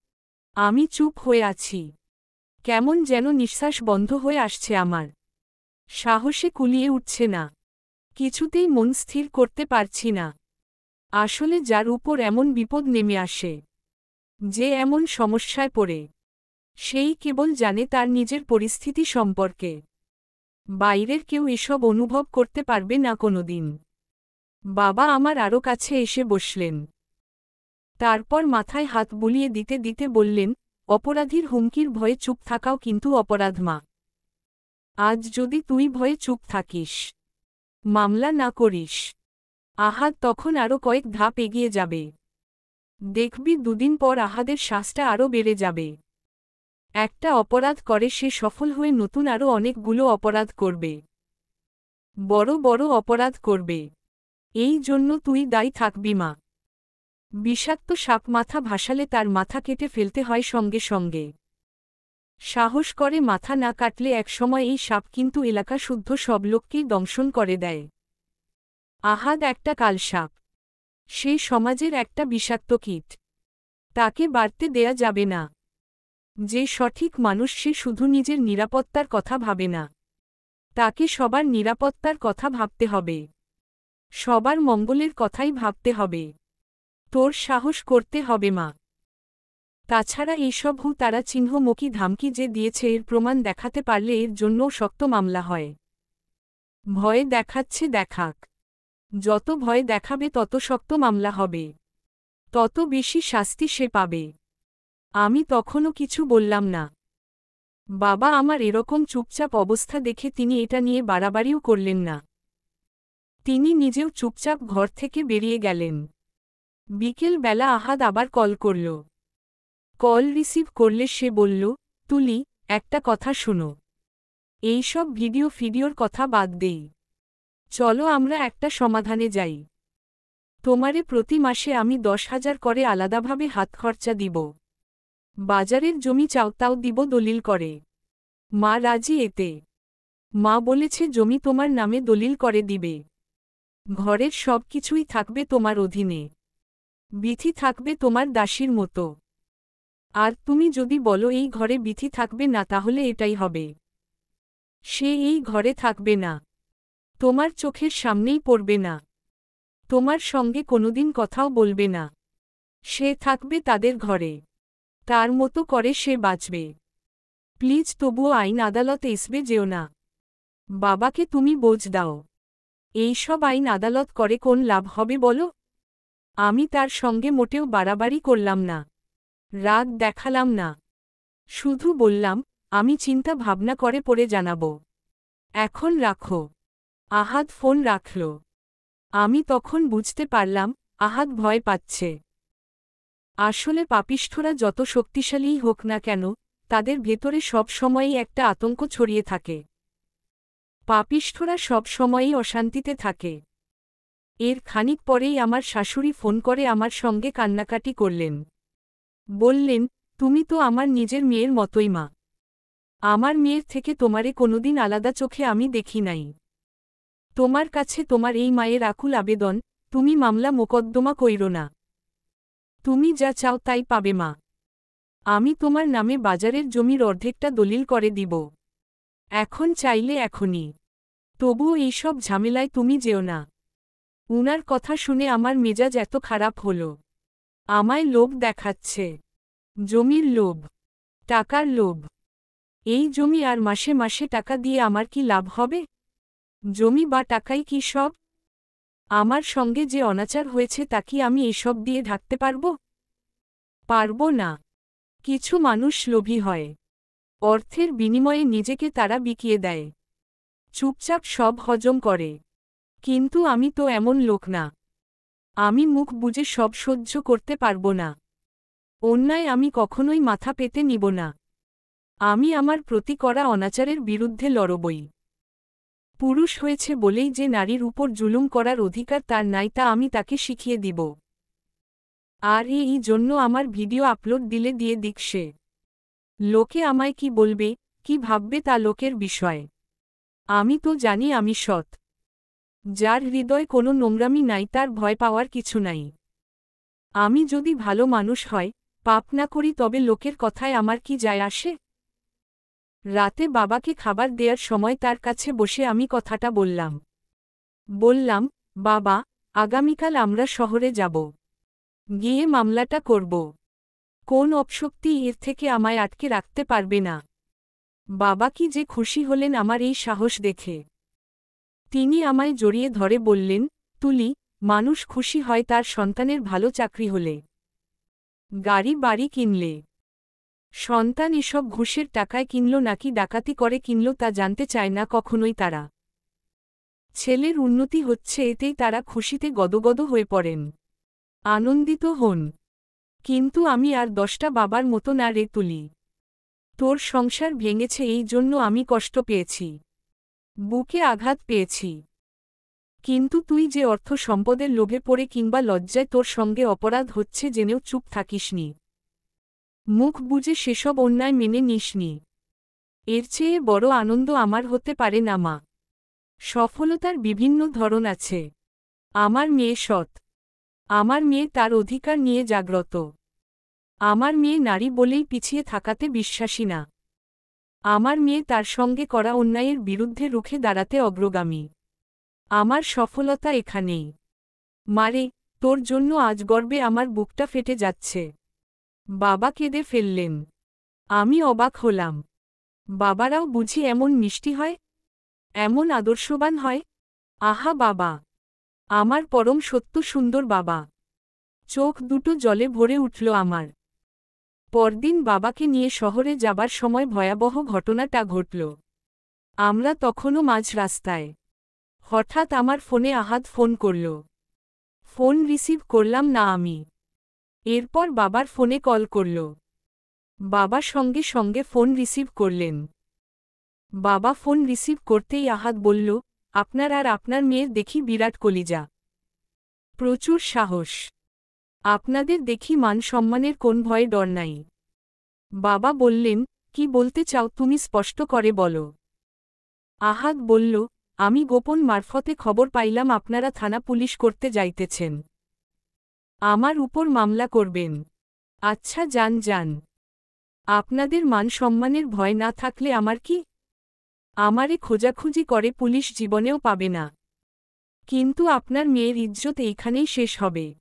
আমি চুপ হয়ে আছি। কেমন যেন নিঃশ্বাস বন্ধ হয়ে আসছে আমার। সাহসে কুলিয়ে উঠছে না। কিছুতেই মন স্থির করতে পারছি না। আসলে যার উপর এমন বিপদ নেমে আসে, যে এমন সমস্যায় পড়ে, সেই কেবল জানে তার নিজের পরিস্থিতি সম্পর্কে। বাইরের কেউ এসব অনুভব করতে পারবে না কোনোদিন। বাবা আমার আরও কাছে এসে বসলেন। তারপর মাথায় হাত বুলিয়ে দিতে দিতে বললেন, অপরাধীর হুমকির ভয়ে চুপ থাকাও কিন্তু অপরাধ মা। আজ যদি তুই ভয়ে চুপ থাকিস, মামলা না করিস, আহাদ তখন আরও কয়েক ধাপ এগিয়ে যাবে। দেখবি দুদিন পর আহাদের শ্বাসটা আরও বেড়ে যাবে। একটা অপরাধ করে সে সফল হয়ে নতুন আরও অনেকগুলো অপরাধ করবে। বড় বড় অপরাধ করবে। এই জন্য তুই দায়ী থাকবি মা। বিষাক্ত সাপ মাথা ভাসালে তার মাথা কেটে ফেলতে হয় সঙ্গে সঙ্গে। সাহস করে মাথা না কাটলে একসময় এই সাপ কিন্তু এলাকা শুদ্ধ সব লোককেই দংশন করে দেয়। আহাদ একটা কালসাপ। সে সমাজের একটা বিষাক্ত কীট। তাকে বাড়তে দেয়া যাবে না। যে সঠিক মানুষ সে শুধু নিজের নিরাপত্তার কথা ভাবে না। তাকে সবার নিরাপত্তার কথা ভাবতে হবে। সবার মঙ্গলের কথাই ভাবতে হবে। তোর সাহস করতে হবে মা। তাছাড়া এইসব তারা চিহ্নমুখী ধামকি যে দিয়েছে এর প্রমাণ দেখাতে পারলে এর জন্যও শক্ত মামলা হয়। ভয় দেখাচ্ছে দেখাক। যত ভয় দেখাবে তত শক্ত মামলা হবে। তত বেশি শাস্তি সে পাবে। আমি তখনও কিছু বললাম না। বাবা আমার এরকম চুপচাপ অবস্থা দেখে তিনি এটা নিয়ে বাড়াবাড়িও করলেন না। তিনি নিজেও চুপচাপ ঘর থেকে বেরিয়ে গেলেন। বিকেল বেলা আহাদ আবার কল করল। কল রিসিভ করলে সে বলল, তুলি, একটা কথা শোনো। এইসব ভিডিওর কথা বাদ দেই। চলো আমরা একটা সমাধানে যাই। তোমারে প্রতি মাসে আমি 10,000 করে আলাদাভাবে হাত খরচা দিব। বাজারের জমি চাও তাও দিব দলিল করে। মা রাজি এতে। মা বলেছে জমি তোমার নামে দলিল করে দিবে। ঘরের সব কিছুই থাকবে তোমার অধীনে। বিথি থাকবে তোমার দাসীর মতো। আর তুমি যদি বলো এই ঘরে বিথি থাকবে না, তাহলে এটাই হবে। সে এই ঘরে থাকবে না। তোমার চোখের সামনেই পড়বে না। তোমার সঙ্গে কোনোদিন কথাও বলবে না। সে থাকবে তাদের ঘরে। তার মতো করে সে বাঁচবে। প্লিজ তবুও আইন আদালতে এসবে যেও না। বাবাকে তুমি বোঝ দাও। এইসব আইন আদালত করে কোন লাভ হবে বলো? আমি তার সঙ্গে মোটেও বাড়াবাড়ি করলাম না। রাগ দেখালাম না। শুধু বললাম, আমি চিন্তা ভাবনা করে পরে জানাব। এখন রাখো। আহাদ ফোন রাখল। আমি তখন বুঝতে পারলাম, আহাদ ভয় পাচ্ছে। আসলে পাপিষ্ঠরা যত শক্তিশালীই হোক না কেন, তাদের ভেতরে সব সময়ই একটা আতঙ্ক ছড়িয়ে থাকে। পাপিষ্ঠরা সব সময়ই অশান্তিতে থাকে। এর খানিক পরেই আমার শাশুড়ি ফোন করে আমার সঙ্গে কান্নাকাটি করলেন। বললেন, তুমি তো আমার নিজের মেয়ের মতোই মা। আমার মেয়ের থেকে তোমারে কোনোদিন আলাদা চোখে আমি দেখি নাই। তোমার কাছে তোমার এই মায়ের আকুল আবেদন, তুমি মামলা মোকদ্দমা কইরো না। তুমি যা চাও তাই পাবে মা। আমি তোমার নামে বাজারের জমির অর্ধেকটা দলিল করে দিব। এখন চাইলে এখনই। তবুও এইসব ঝামেলায় তুমি যেও না। উনার কথা শুনে আমার মেজাজ এত খারাপ হল। আমায় লোভ দেখাচ্ছে। জমির লোভ, টাকার লোভ। এই জমি আর মাসে মাসে টাকা দিয়ে আমার কি লাভ হবে? জমি বা টাকাই কি সব? আমার সঙ্গে যে অনাচার হয়েছে তা কি আমি এসব দিয়ে ঢাকতে পারব? পারব না। কিছু মানুষ লোভী হয়। অর্থের বিনিময়ে নিজেকে তারা বিকিয়ে দেয়। চুপচাপ সব হজম করে। কিন্তু আমি তো এমন লোক না। আমি মুখ বুজে সব সহ্য করতে পারব না। অন্যায় আমি কখনোই মাথা পেতে নিব না। আমি আমার প্রতি করা অনাচারের বিরুদ্ধে লড়বই। পুরুষ হয়েছে বলেই যে নারীর উপর জুলুম করার অধিকার তার নাই তা আমি তাকে শিখিয়ে দিব। আর এই জন্য আমার ভিডিও আপলোড দিলে দিয়ে দিক সে। লোকে আমায় কি বলবে, কি ভাববে তা লোকের বিষয়। আমি তো জানি আমি সৎ। যার হৃদয় কোনো নোংরামি নাই তার ভয় পাওয়ার কিছু নাই। আমি যদি ভালো মানুষ হয়, পাপ না করি, তবে লোকের কথায় আমার কি যায় আসে? রাতে বাবাকে খাবার দেওয়ার সময় তার কাছে বসে আমি কথাটা বললাম। বললাম, বাবা, আগামীকাল আমরা শহরে যাব। গিয়ে মামলাটা করব। কোন অপশক্তি এর থেকে আমায় আটকে রাখতে পারবে না। বাবা কি যে খুশি হলেন আমার এই সাহস দেখে। তিনি আমায় জড়িয়ে ধরে বললেন, তুলি, মানুষ খুশি হয় তার সন্তানের ভালো চাকরি হলে, গাড়ি বাড়ি কিনলে। সন্তান এসব ঘুষের টাকায় কিনল নাকি ডাকাতি করে কিনল তা জানতে চায় না কখনোই তারা। ছেলের উন্নতি হচ্ছে এতেই তারা খুশিতে গদগদ হয়ে পড়েন, আনন্দিত হন। কিন্তু আমি আর 10টা বাবার মতো না রে তুলি। তোর সংসার ভেঙেছে এই জন্য আমি কষ্ট পেয়েছি, বুকে আঘাত পেয়েছি। কিন্তু তুই যে অর্থ সম্পদের লোভে পড়ে কিংবা লজ্জায় তোর সঙ্গে অপরাধ হচ্ছে জেনেও চুপ থাকিসনি। মুখ বুজে সেসব অন্যায় মেনে নিসনি। এর চেয়ে বড় আনন্দ আমার হতে পারে না মা। সফলতার বিভিন্ন ধরন আছে। আমার মেয়ে সৎ। আমার মেয়ে তার অধিকার নিয়ে জাগ্রত। আমার মেয়ে নারী বলেই পিছিয়ে থাকাতে বিশ্বাসী না। আমার মেয়ে তার সঙ্গে করা অন্যায়ের বিরুদ্ধে রুখে দাঁড়াতে অগ্রগামী। আমার সফলতা এখানেই। মারে, তোর জন্য আজ গর্বে আমার বুকটা ফেটে যাচ্ছে। বাবা কেঁদে ফেললেন। আমি অবাক হলাম। বাবারাও বুঝি এমন মিষ্টি হয়, এমন আদর্শবান হয়? আহা বাবা, আমার পরম সত্য সুন্দর বাবা। চোখ দুটো জলে ভরে উঠল আমার। পরদিন বাবাকে নিয়ে শহরে যাবার সময় ভয়াবহ ঘটনাটা ঘটল। আমরা তখনও মাঝ রাস্তায়। হঠাৎ আমার ফোনে আহাদ ফোন করল। ফোন রিসিভ করলাম না আমি। এরপর বাবার ফোনে কল করল। বাবা সঙ্গে সঙ্গে ফোন রিসিভ করলেন। বাবা ফোন রিসিভ করতেই আহাদ বলল, আপনার আর আপনার মেয়ের দেখি বিরাট কলিজা, প্রচুর সাহস। আপনাদের দেখি মান সম্মানের কোন ভয়ে ডর নাই। বাবা বললেন, কি বলতে চাও তুমি স্পষ্ট করে বলো। আহাদ বলল, আমি গোপন মারফতে খবর পাইলাম আপনারা থানা পুলিশ করতে যাইতেছেন। আমার উপর মামলা করবেন। আচ্ছা যান যান। আপনাদের মান সম্মানের ভয় না থাকলে আমার কি? আমারে খোঁজাখুঁজি করে পুলিশ জীবনেও পাবে না। কিন্তু আপনার মেয়ের ইজ্জত এইখানেই শেষ হবে।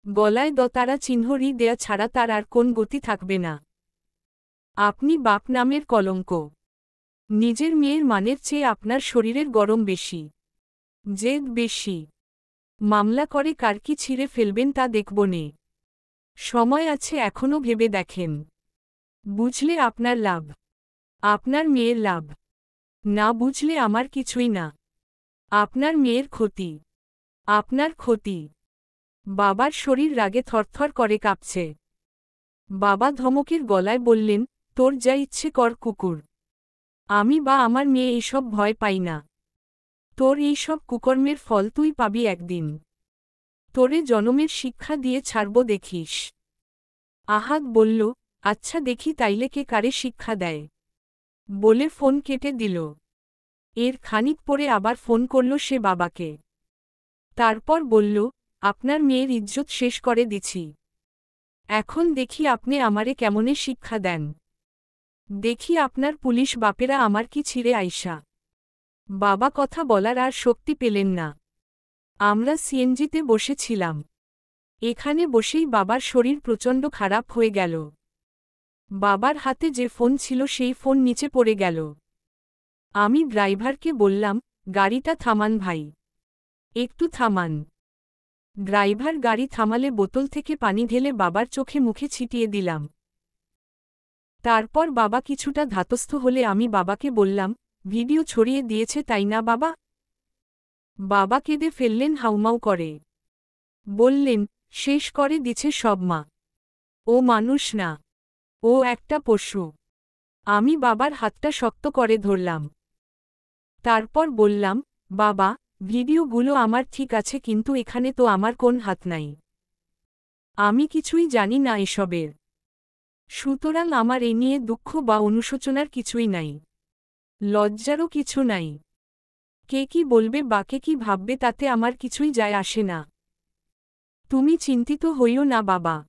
গলায় দতারা চিহ্নরি দেয়া ছাড়া তার আর কোন গতি থাকবে না। আপনি বাপ নামের কলঙ্ক। নিজের মেয়ের মানের চেয়ে আপনার শরীরের গরম বেশি, জেদ বেশি। মামলা করে কার কি ছিঁড়ে ফেলবেন তা দেখবনে। সময় আছে, এখনও ভেবে দেখেন। বুঝলে আপনার লাভ, আপনার মেয়ের লাভ। না বুঝলে আমার কিছুই না। আপনার মেয়ের ক্ষতি, আপনার ক্ষতি। বাবার শরীর রাগে থরথর করে কাঁপছে। বাবা ধমকের গলায় বললেন, তোর যা ইচ্ছে কর কুকুর। আমি বা আমার মেয়ে এইসব ভয় পাই না। তোর এইসব কুকর্মের ফল তুই পাবি একদিন। তোরে জনমের শিক্ষা দিয়ে ছাড়ব দেখিস। আহাদ বলল, আচ্ছা দেখি তাইলে কে কারে শিক্ষা দেয়। বলে ফোন কেটে দিল। এর খানিক পরে আবার ফোন করল সে বাবাকে। তারপর বলল, আপনার মেয়ের ইজ্জত শেষ করে দিছি। এখন দেখি আপনি আমারে কেমনে শিক্ষা দেন। দেখি আপনার পুলিশ বাপেরা আমার কি ছিঁড়ে আইসা। বাবা কথা বলার আর শক্তি পেলেন না। আমরা সিএনজিতে বসেছিলাম। এখানে বসেই বাবার শরীর প্রচণ্ড খারাপ হয়ে গেল। বাবার হাতে যে ফোন ছিল সেই ফোন নিচে পড়ে গেল। আমি ড্রাইভারকে বললাম, গাড়িটা থামান ভাই, একটু থামান। ড্রাইভার গাড়ি থামালে বোতল থেকে পানি ঢেলে বাবার চোখে মুখে ছিটিয়ে দিলাম। তারপর বাবা কিছুটা ধাতস্থ হলে আমি বাবাকে বললাম, ভিডিও ছড়িয়ে দিয়েছে তাই না বাবা? বাবা কেঁদে ফেললেন হাউমাউ করে। বললেন, শেষ করে দিছে সব মা। ও মানুষ না, ও একটা পশু। আমি বাবার হাতটা শক্ত করে ধরলাম। তারপর বললাম, বাবা, ভিডিওগুলো আমার ঠিক আছে কিন্তু এখানে তো আমার কোন হাত নাই। আমি কিছুই জানি না এসবের। সুতরাং আমার এ নিয়ে দুঃখ বা অনুশোচনার কিছুই নাই। লজ্জারও কিছু নাই। কে কি বলবে বা কে কি ভাববে তাতে আমার কিছুই যায় আসে না। তুমি চিন্তিত হইও না বাবা।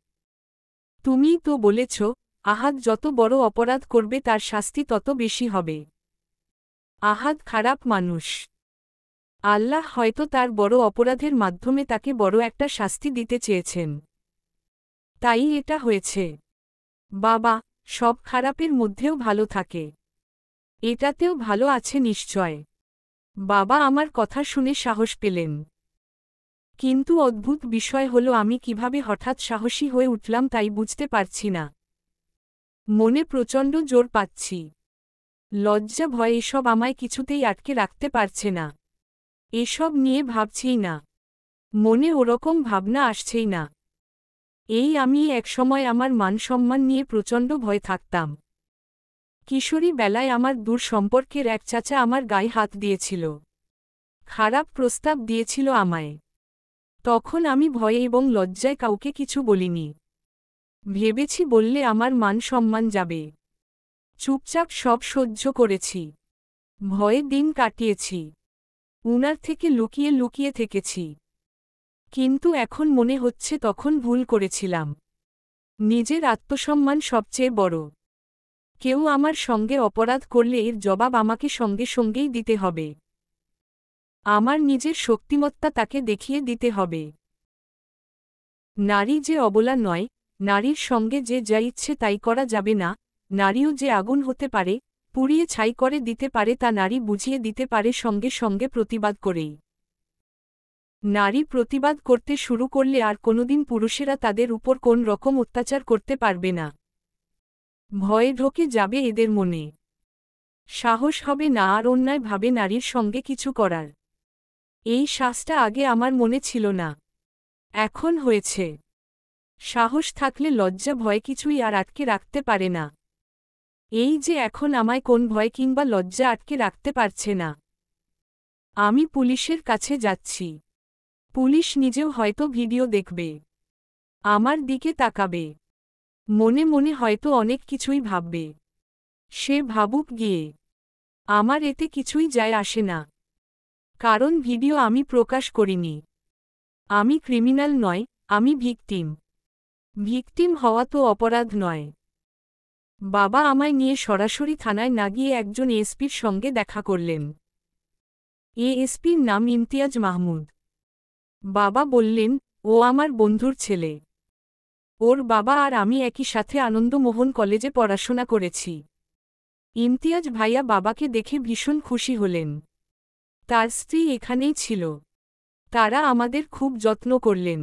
তুমিই তো বলেছ, আহাদ যত বড় অপরাধ করবে তার শাস্তি তত বেশি হবে। আহাদ খারাপ মানুষ। আল্লাহ হয়তো তার বড় অপরাধের মাধ্যমে তাকে বড় একটা শাস্তি দিতে চেয়েছেন। তাই এটা হয়েছে। বাবা, সব খারাপের মধ্যেও ভালো থাকে। এটাতেও ভালো আছে নিশ্চয়। বাবা আমার কথা শুনে সাহস পেলেন। কিন্তু অদ্ভুত বিষয় হলো আমি কিভাবে হঠাৎ সাহসী হয়ে উঠলাম তাই বুঝতে পারছি না। মনে প্রচণ্ড জোর পাচ্ছি। লজ্জা ভয় এসব আমায় কিছুতেই আটকে রাখতে পারছে না। এসব নিয়ে ভাবছিই না। মনে ওরকম ভাবনা আসছেই না। এই আমি একসময় আমার মান সম্মান নিয়ে প্রচণ্ড ভয় থাকতাম। কিশোরী বেলায় আমার দূর সম্পর্কের এক চাচা আমার গায়ে হাত দিয়েছিল। খারাপ প্রস্তাব দিয়েছিল আমায়। তখন আমি ভয়ে এবং লজ্জায় কাউকে কিছু বলিনি। ভেবেছি বললে আমার মান সম্মান যাবে। চুপচাপ সব সহ্য করেছি। ভয়ে দিন কাটিয়েছি। উনার থেকে লুকিয়ে লুকিয়ে থেকেছি। কিন্তু এখন মনে হচ্ছে তখন ভুল করেছিলাম। নিজের আত্মসম্মান সবচেয়ে বড়। কেউ আমার সঙ্গে অপরাধ করলে এর জবাব আমাকে সঙ্গে সঙ্গেই দিতে হবে। আমার নিজের শক্তিমত্তা তাকে দেখিয়ে দিতে হবে। নারী যে অবলা নয়, নারীর সঙ্গে যে যা ইচ্ছে তাই করা যাবে না, নারীও যে আগুন হতে পারে, পুড়িয়ে ছাই করে দিতে পারে তা নারী বুঝিয়ে দিতে পারে সঙ্গে সঙ্গে প্রতিবাদ করেই। নারী প্রতিবাদ করতে শুরু করলে আর কোনোদিন পুরুষেরা তাদের উপর কোন রকম অত্যাচার করতে পারবে না। ভয়ে ঢোকে যাবে এদের মনে। সাহস হবে না আর অন্যায় ভাবে নারীর সঙ্গে কিছু করার। এই শ্বাসটা আগে আমার মনে ছিল না। এখন হয়েছে। সাহস থাকলে লজ্জা ভয় কিছুই আর আটকে রাখতে পারে না। এই যে এখন আমায় কোন ভয় কিংবা লজ্জা আটকে রাখতে পারছে না। আমি পুলিশের কাছে যাচ্ছি। পুলিশ নিজেও হয়তো ভিডিও দেখবে। আমার দিকে তাকাবে। মনে মনে হয়তো অনেক কিছুই ভাববে। সে ভাবুক গিয়ে। আমার এতে কিছুই যায় আসে না। কারণ ভিডিও আমি প্রকাশ করিনি। আমি ক্রিমিনাল নয়, আমি ভিকটিম। ভিকটিম হওয়া তো অপরাধ নয়। বাবা আমায় নিয়ে সরাসরি থানায় না গিয়ে একজন এসপির সঙ্গে দেখা করলেন। এএসপির নাম ইমতিয়াজ মাহমুদ। বাবা বললেন, ও আমার বন্ধুর ছেলে। ওর বাবা আর আমি একই সাথে আনন্দমোহন কলেজে পড়াশোনা করেছি। ইমতিয়াজ ভাইয়া বাবাকে দেখে ভীষণ খুশি হলেন। তার স্ত্রী এখানেই ছিল। তারা আমাদের খুব যত্ন করলেন।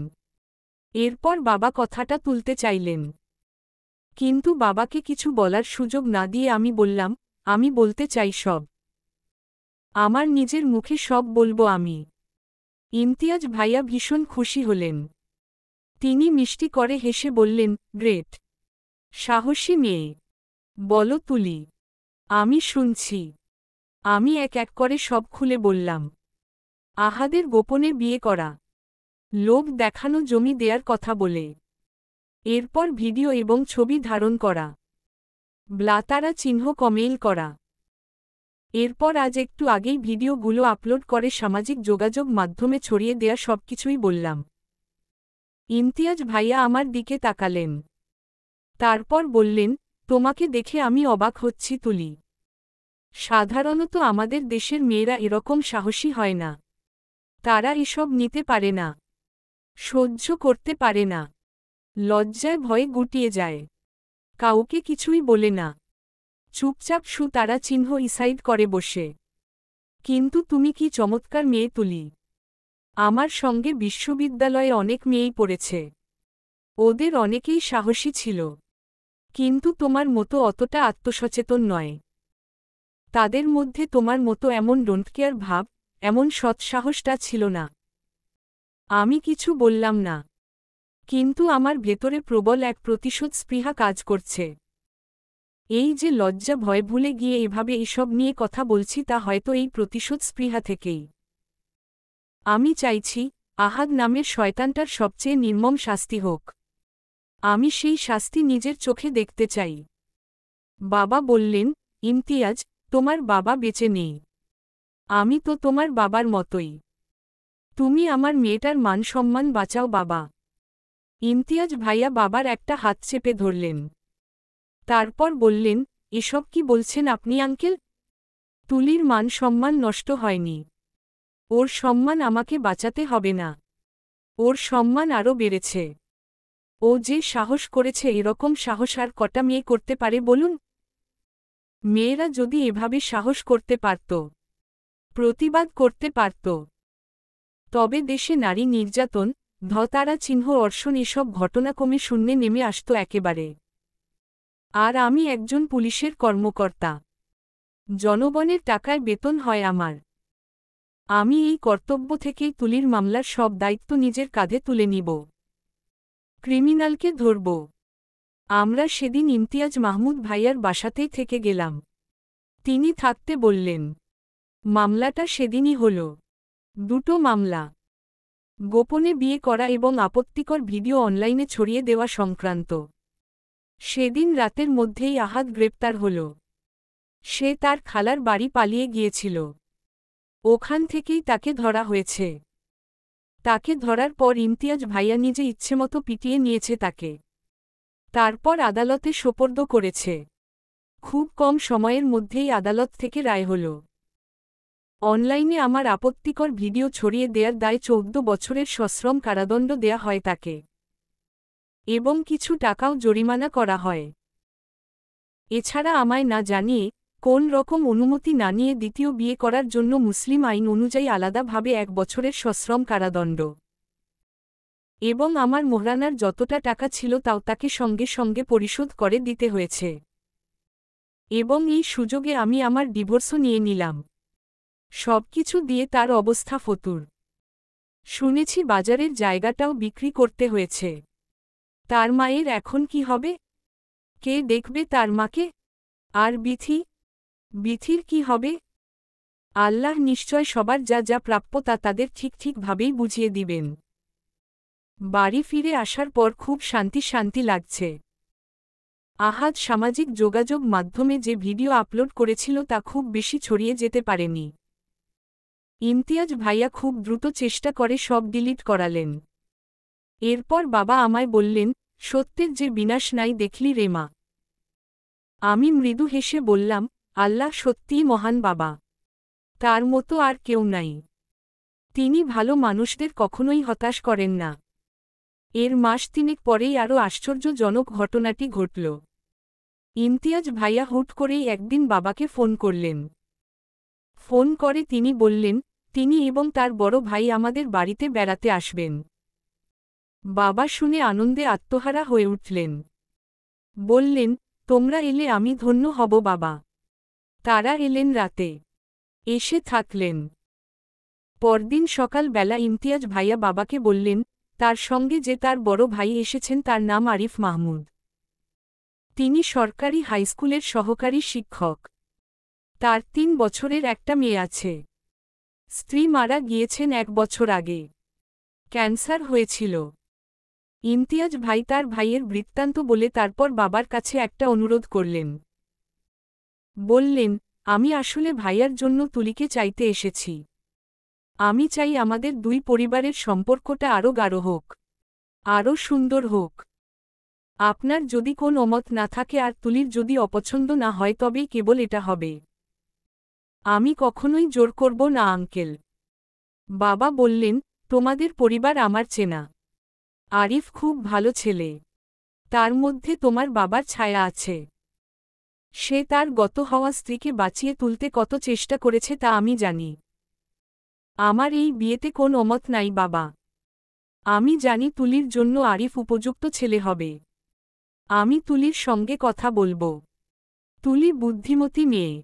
এরপর বাবা কথাটা তুলতে চাইলেন। কিন্তু বাবাকে কিছু বলার সুযোগ না দিয়ে আমি বললাম, আমি বলতে চাই সব। আমার নিজের মুখে সব বলবো আমি। ইমতিয়াজ ভাইয়া ভীষণ খুশি হলেন। তিনি মিষ্টি করে হেসে বললেন, গ্রেট। সাহসী মেয়ে। বলো তুলি। আমি শুনছি। আমি এক এক করে সব খুলে বললাম। আহাদের গোপনে বিয়ে করা, লোভ দেখানো, জমি দেয়ার কথা বলে, এরপর ভিডিও এবং ছবি ধারণ করা, ব্লাতারা চিহ্ন কমেইল করা, এরপর আজ একটু আগেই ভিডিওগুলো আপলোড করে সামাজিক যোগাযোগ মাধ্যমে ছড়িয়ে দেয়া সবকিছুই বললাম। ইমতিয়াজ ভাইয়া আমার দিকে তাকালেন। তারপর বললেন, তোমাকে দেখে আমি অবাক হচ্ছি তুলি। সাধারণত আমাদের দেশের মেয়েরা এরকম সাহসী হয় না। তারা এসব নিতে পারে না, সহ্য করতে পারে না, লজ্জায় ভয়ে গুটিয়ে যায়, কাউকে কিছুই বলে না, চুপচাপ তারা চিহ্ন ইসাইড করে বসে। কিন্তু তুমি কি চমৎকার মেয়ে তুলি। আমার সঙ্গে বিশ্ববিদ্যালয়ে অনেক মেয়েই পড়েছে। ওদের অনেকেই সাহসী ছিল। কিন্তু তোমার মতো অতটা আত্মসচেতন নয়। তাদের মধ্যে তোমার মতো এমন ডোন্ট কেয়ার ভাব, এমন সৎসাহসটা ছিল না। আমি কিছু বললাম না। কিন্তু আমার ভেতরে প্রবল এক প্রতিশোধ স্পৃহা কাজ করছে। এই যে লজ্জা ভয় ভুলে গিয়ে এভাবে এসব নিয়ে কথা বলছি তা হয়তো এই প্রতিশোধ স্পৃহা থেকেই। আমি চাইছি, আহাদ নামের শয়তানটার সবচেয়ে নির্মম শাস্তি হোক। আমি সেই শাস্তি নিজের চোখে দেখতে চাই। বাবা বললেন, ইমতিয়াজ, তোমার বাবা বেঁচে নেই। আমি তো তোমার বাবার মতোই। তুমি আমার মেয়েটার মান সম্মান বাঁচাও বাবা। ইমতিয়াজ ভাইয়া বাবার একটা হাত চেপে ধরলেন। তারপর বললেন, এসব কি বলছেন আপনি আঙ্কেল? তুলির মান সম্মান নষ্ট হয়নি। ওর সম্মান আমাকে বাঁচাতে হবে না। ওর সম্মান আরও বেড়েছে। ও যে সাহস করেছে, এরকম সাহস আর কটা মেয়ে করতে পারে বলুন? মেয়েরা যদি এভাবে সাহস করতে পারত, প্রতিবাদ করতে পারত, তবে দেশে নারী নির্যাতন, ধতারা চিহ্ন অর্ষণ এসব ঘটনা কমে শূন্যে নেমে আসত একেবারে। আর আমি একজন পুলিশের কর্মকর্তা। জনগণের টাকায় বেতন হয় আমার। আমি এই কর্তব্য থেকেই তুলির মামলার সব দায়িত্ব নিজের কাঁধে তুলে নিব। ক্রিমিনালকে ধরব। আমরা সেদিন ইমতিয়াজ মাহমুদ ভাইয়ার বাসাতেই থেকে গেলাম। তিনি থাকতে বললেন। মামলাটা সেদিনই হল। দুটো মামলা, গোপনে বিয়ে করা এবং আপত্তিকর ভিডিও অনলাইনে ছড়িয়ে দেওয়া সংক্রান্ত। সেদিন রাতের মধ্যেই আহাদ গ্রেপ্তার হল। সে তার খালার বাড়ি পালিয়ে গিয়েছিল। ওখান থেকেই তাকে ধরা হয়েছে। তাকে ধরার পর ইমতিয়াজ ভাইয়া নিজে ইচ্ছেমতো পিটিয়ে নিয়েছে তাকে। তারপর আদালতে সোপর্দ করেছে। খুব কম সময়ের মধ্যেই আদালত থেকে রায় হল। অনলাইনে আমার আপত্তিকর ভিডিও ছড়িয়ে দেয়ার দায়ে 14 বছরের সশ্রম কারাদণ্ড দেয়া হয় তাকে, এবং কিছু টাকাও জরিমানা করা হয়। এছাড়া আমায় না জানিয়ে, কোন রকম অনুমতি না নিয়ে দ্বিতীয় বিয়ে করার জন্য মুসলিম আইন অনুযায়ী আলাদাভাবে 1 বছরের সশ্রম কারাদণ্ড। এবং আমার মোহরানার যতটা টাকা ছিল তাও তাকে সঙ্গে সঙ্গে পরিশোধ করে দিতে হয়েছে। এবং এই সুযোগে আমি আমার ডিভোর্সও নিয়ে নিলাম। সবকিছু দিয়ে তার অবস্থা ফতুর। শুনেছি বাজারের জায়গাটাও বিক্রি করতে হয়েছে। তার মায়ের এখন কি হবে? কে দেখবে তার মাকে? আর বিথির কি হবে? আল্লাহ নিশ্চয় সবার যা যা প্রাপ্য তা তাদের ঠিকভাবেই বুঝিয়ে দিবেন। বাড়ি ফিরে আসার পর খুব শান্তি লাগছে। আহাদ সামাজিক যোগাযোগ মাধ্যমে যে ভিডিও আপলোড করেছিল তা খুব বেশি ছড়িয়ে যেতে পারেনি। ইমতিয়াজ ভাইয়া খুব দ্রুত চেষ্টা করে সব ডিলিট করালেন। এরপর বাবা আমায় বললেন, সত্যের যে বিনাশ নাই দেখলি রে মা। আমি মৃদু হেসে বললাম, আল্লাহ সত্যিই মহান বাবা। তার মতো আর কেউ নাই। তিনি ভালো মানুষদের কখনোই হতাশ করেন না। এর মাস তিনেক পরেই আরও আশ্চর্যজনক ঘটনাটি ঘটল। ইমতিয়াজ ভাইয়া হুট করেই একদিন বাবাকে ফোন করলেন। ফোন করে তিনি বললেন, তিনি এবং তার বড় ভাই আমাদের বাড়িতে বেড়াতে আসবেন। বাবা শুনে আনন্দে আত্মহারা হয়ে উঠলেন। বললেন, তোমরা এলে আমি ধন্য হব বাবা। তারা এলেন রাতে। এসে থাকলেন। পরদিন সকাল বেলা ইমতিয়াজ ভাইয়া বাবাকে বললেন, তার সঙ্গে যে তার বড় ভাই এসেছেন তার নাম আরিফ মাহমুদ। তিনি সরকারি হাইস্কুলের সহকারী শিক্ষক। তার ৩ বছরের একটা মেয়ে আছে। স্ত্রী মারা গিয়েছেন ১ বছর আগে। ক্যান্সার হয়েছিল। ইমতিয়াজ ভাই তার ভাইয়ের বৃত্তান্ত বলে তারপর বাবার কাছে একটা অনুরোধ করলেন। বললেন, আমি আসলে ভাইয়ার জন্য তুলিকে চাইতে এসেছি। আমি চাই আমাদের দুই পরিবারের সম্পর্কটা আরও গাঢ় হোক, আরও সুন্দর হোক। আপনার যদি কোন অমত না থাকে আর তুলির যদি অপছন্দ না হয় তবেই কেবল এটা হবে। আমি কখনোই জোর করব না আঙ্কেল। বাবা বললেন, তোমাদের পরিবার আমার চেনা। আরিফ খুব ভালো ছেলে। তার মধ্যে তোমার বাবার ছায়া আছে। সে তার গত হওয়া স্ত্রীকে বাঁচিয়ে তুলতে কত চেষ্টা করেছে তা আমি জানি। আমার এই বিয়েতে কোন অমত নাই বাবা। আমি জানি তুলির জন্য আরিফ উপযুক্ত ছেলে হবে। আমি তুলির সঙ্গে কথা বলবো। তুলি বুদ্ধিমতী মেয়ে।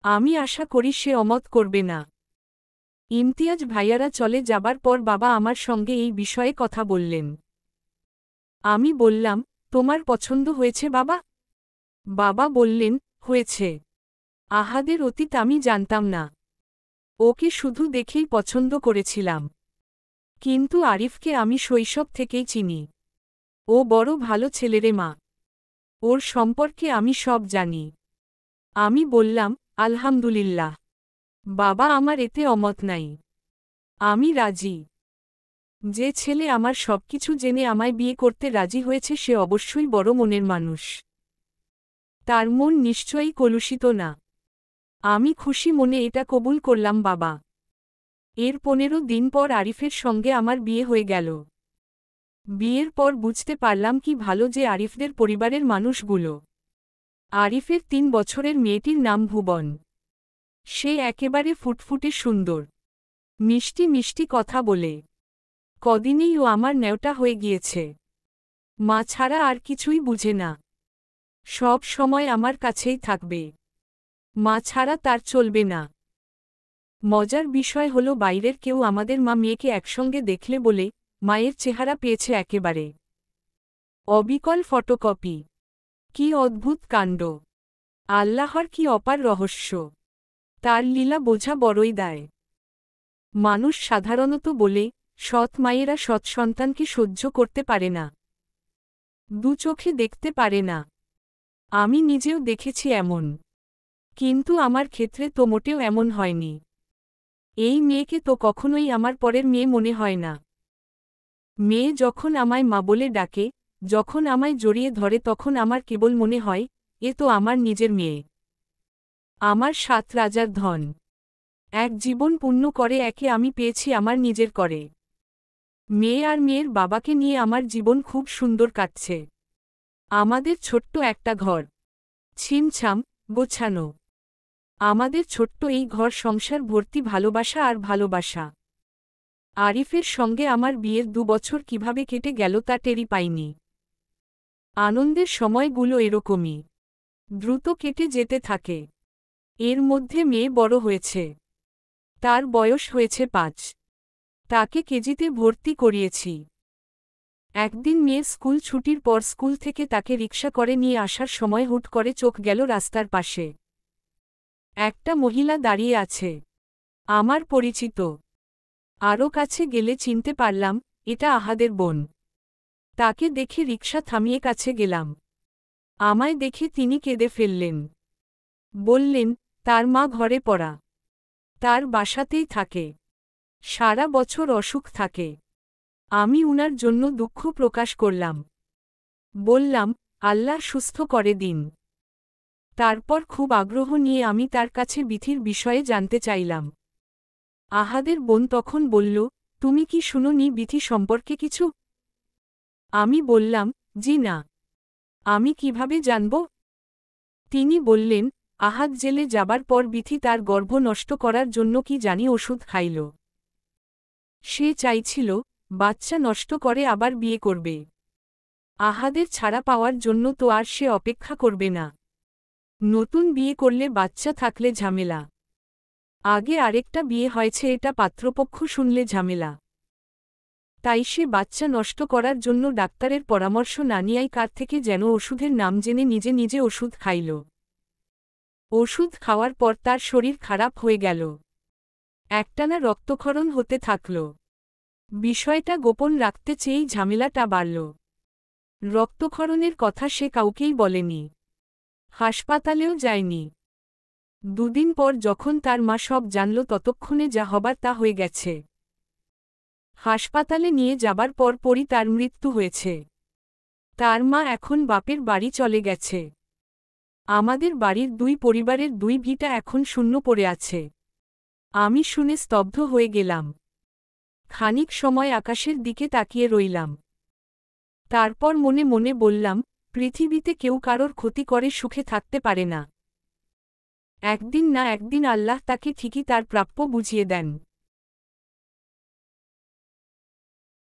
আমি আশা করি সে অমত করবে না। ইমতিয়াজ ভাইয়ারা চলে যাবার পর বাবা আমার সঙ্গে এই বিষয়ে কথা বললেন। আমি বললাম, তোমার পছন্দ হয়েছে বাবা? বাবা বললেন, হয়েছে। আহাদের অতীত আমি জানতাম না। ওকে শুধু দেখেই পছন্দ করেছিলাম। কিন্তু আরিফকে আমি শৈশব থেকেই চিনি। ও বড় ভালো ছেলেরে মা। ওর সম্পর্কে আমি সব জানি। আমি বললাম, আলহামদুলিল্লাহ। বাবা আমার এতে অমত নাই। আমি রাজি। যে ছেলে আমার সবকিছু জেনে আমায় বিয়ে করতে রাজি হয়েছে সে অবশ্যই বড় মনের মানুষ। তার মন নিশ্চয়ই কলুষিত না। আমি খুশি মনে এটা কবুল করলাম বাবা। এর ১৫ দিন পর আরিফের সঙ্গে আমার বিয়ে হয়ে গেল। বিয়ের পর বুঝতে পারলাম কি ভালো যে আরিফদের পরিবারের মানুষগুলো। আরিফের ৩ বছরের মেয়েটির নাম ভুবন। সে একেবারে ফুটফুটে সুন্দর। মিষ্টি মিষ্টি কথা বলে। কদিনেই ও আমার ন্যাওটা হয়ে গিয়েছে। মা ছাড়া আর কিছুই বুঝে না। সব সময় আমার কাছেই থাকবে। মা ছাড়া তার চলবে না। মজার বিষয় হলো বাইরের কেউ আমাদের মা মেয়েকে একসঙ্গে দেখলে বলে, মায়ের চেহারা পেয়েছে একেবারে অবিকল ফটোকপি। কি অদ্ভুত কাণ্ড! আল্লাহর কি অপার রহস্য! তার লীলা বোঝা বড়ই দায়। মানুষ সাধারণত বলে, সৎ মায়েরা সৎ সন্তানকে সহ্য করতে পারে না, দু চোখে দেখতে পারে না। আমি নিজেও দেখেছি এমন। কিন্তু আমার ক্ষেত্রে তো মোটেও এমন হয়নি। এই মেয়েকে তো কখনোই আমার পরের মেয়ে মনে হয় না। মেয়ে যখন আমায় মা বলে ডাকে, যখন আমায় জড়িয়ে ধরে তখন আমার কেবল মনে হয়, এ তো আমার নিজের মেয়ে। আমার ৭ রাজার ধন। এক জীবন পূর্ণ করে একে আমি পেয়েছি আমার নিজের করে। মেয়ে আর মেয়ের বাবাকে নিয়ে আমার জীবন খুব সুন্দর কাটছে। আমাদের ছোট্ট একটা ঘর। ছিমছাম, গোছানো। আমাদের ছোট্ট এই ঘর সংসার ভর্তি ভালোবাসা আর ভালোবাসা। আরিফের সঙ্গে আমার বিয়ের ২ বছর কিভাবে কেটে গেল তা টেরই পাইনি। আনন্দের সময়গুলো এরকমই দ্রুত কেটে যেতে থাকে। এর মধ্যে মেয়ে বড় হয়েছে। তার বয়স হয়েছে ৫। তাকে কেজিতে ভর্তি করিয়েছি। একদিন মেয়ের স্কুল ছুটির পর স্কুল থেকে তাকে রিকশা করে নিয়ে আসার সময় হুট করে চোখ গেল রাস্তার পাশে। একটা মহিলা দাঁড়িয়ে আছে। আমার পরিচিত। আরও কাছে গেলে চিনতে পারলাম, এটা আহাদের বোন। তাকে দেখে রিকশা থামিয়ে কাছে গেলাম। আমায় দেখে তিনি কেঁদে ফেললেন। বললেন, তার মা ঘরে পড়া। তার বাসাতেই থাকে। সারা বছর অসুখ থাকে। আমি উনার জন্য দুঃখ প্রকাশ করলাম। বললাম, আল্লাহ সুস্থ করে দিন। তারপর খুব আগ্রহ নিয়ে আমি তার কাছে বিথির বিষয়ে জানতে চাইলাম। আহাদের বোন তখন বলল, তুমি কি শুনোনি বিথি সম্পর্কে কিছু? আমি বললাম, জি না। আমি কিভাবে জানব? তিনি বললেন, আহাদ জেলে যাবার পর বিথি তার গর্ভ নষ্ট করার জন্য কি জানি ওষুধ খাইল। সে চাইছিল, বাচ্চা নষ্ট করে আবার বিয়ে করবে। আহাদের ছাড়া পাওয়ার জন্য তো আর সে অপেক্ষা করবে না। নতুন বিয়ে করলে বাচ্চা থাকলে ঝামেলা। আগে আরেকটা বিয়ে হয়েছে, এটা পাত্রপক্ষ শুনলে ঝামেলা। তাই সে বাচ্চা নষ্ট করার জন্য ডাক্তারের পরামর্শ না নিয়াই কার থেকে যেন ওষুধের নাম জেনে নিজে নিজে ওষুধ খাইল। ওষুধ খাওয়ার পর তার শরীর খারাপ হয়ে গেল। একটানা রক্তক্ষরণ হতে থাকল। বিষয়টা গোপন রাখতে চেয়েই ঝামেলাটা বাড়ল। রক্তক্ষরণের কথা সে কাউকেই বলেনি। হাসপাতালেও যায়নি। দুদিন পর যখন তার মা সব জানল ততক্ষণে যা হবার তা হয়ে গেছে। হাসপাতালে নিয়ে যাবার পরই তার মৃত্যু হয়েছে। তার মা এখন বাপের বাড়ি চলে গেছে। আমাদের বাড়ির দুই পরিবারের দুই ভিটা এখন শূন্য পড়ে আছে। আমি শুনে স্তব্ধ হয়ে গেলাম। খানিক সময় আকাশের দিকে তাকিয়ে রইলাম। তারপর মনে মনে বললাম, পৃথিবীতে কেউ কারোর ক্ষতি করে সুখে থাকতে পারে না। একদিন না একদিন আল্লাহ তাকে ঠিকই তার প্রাপ্য বুঝিয়ে দেন।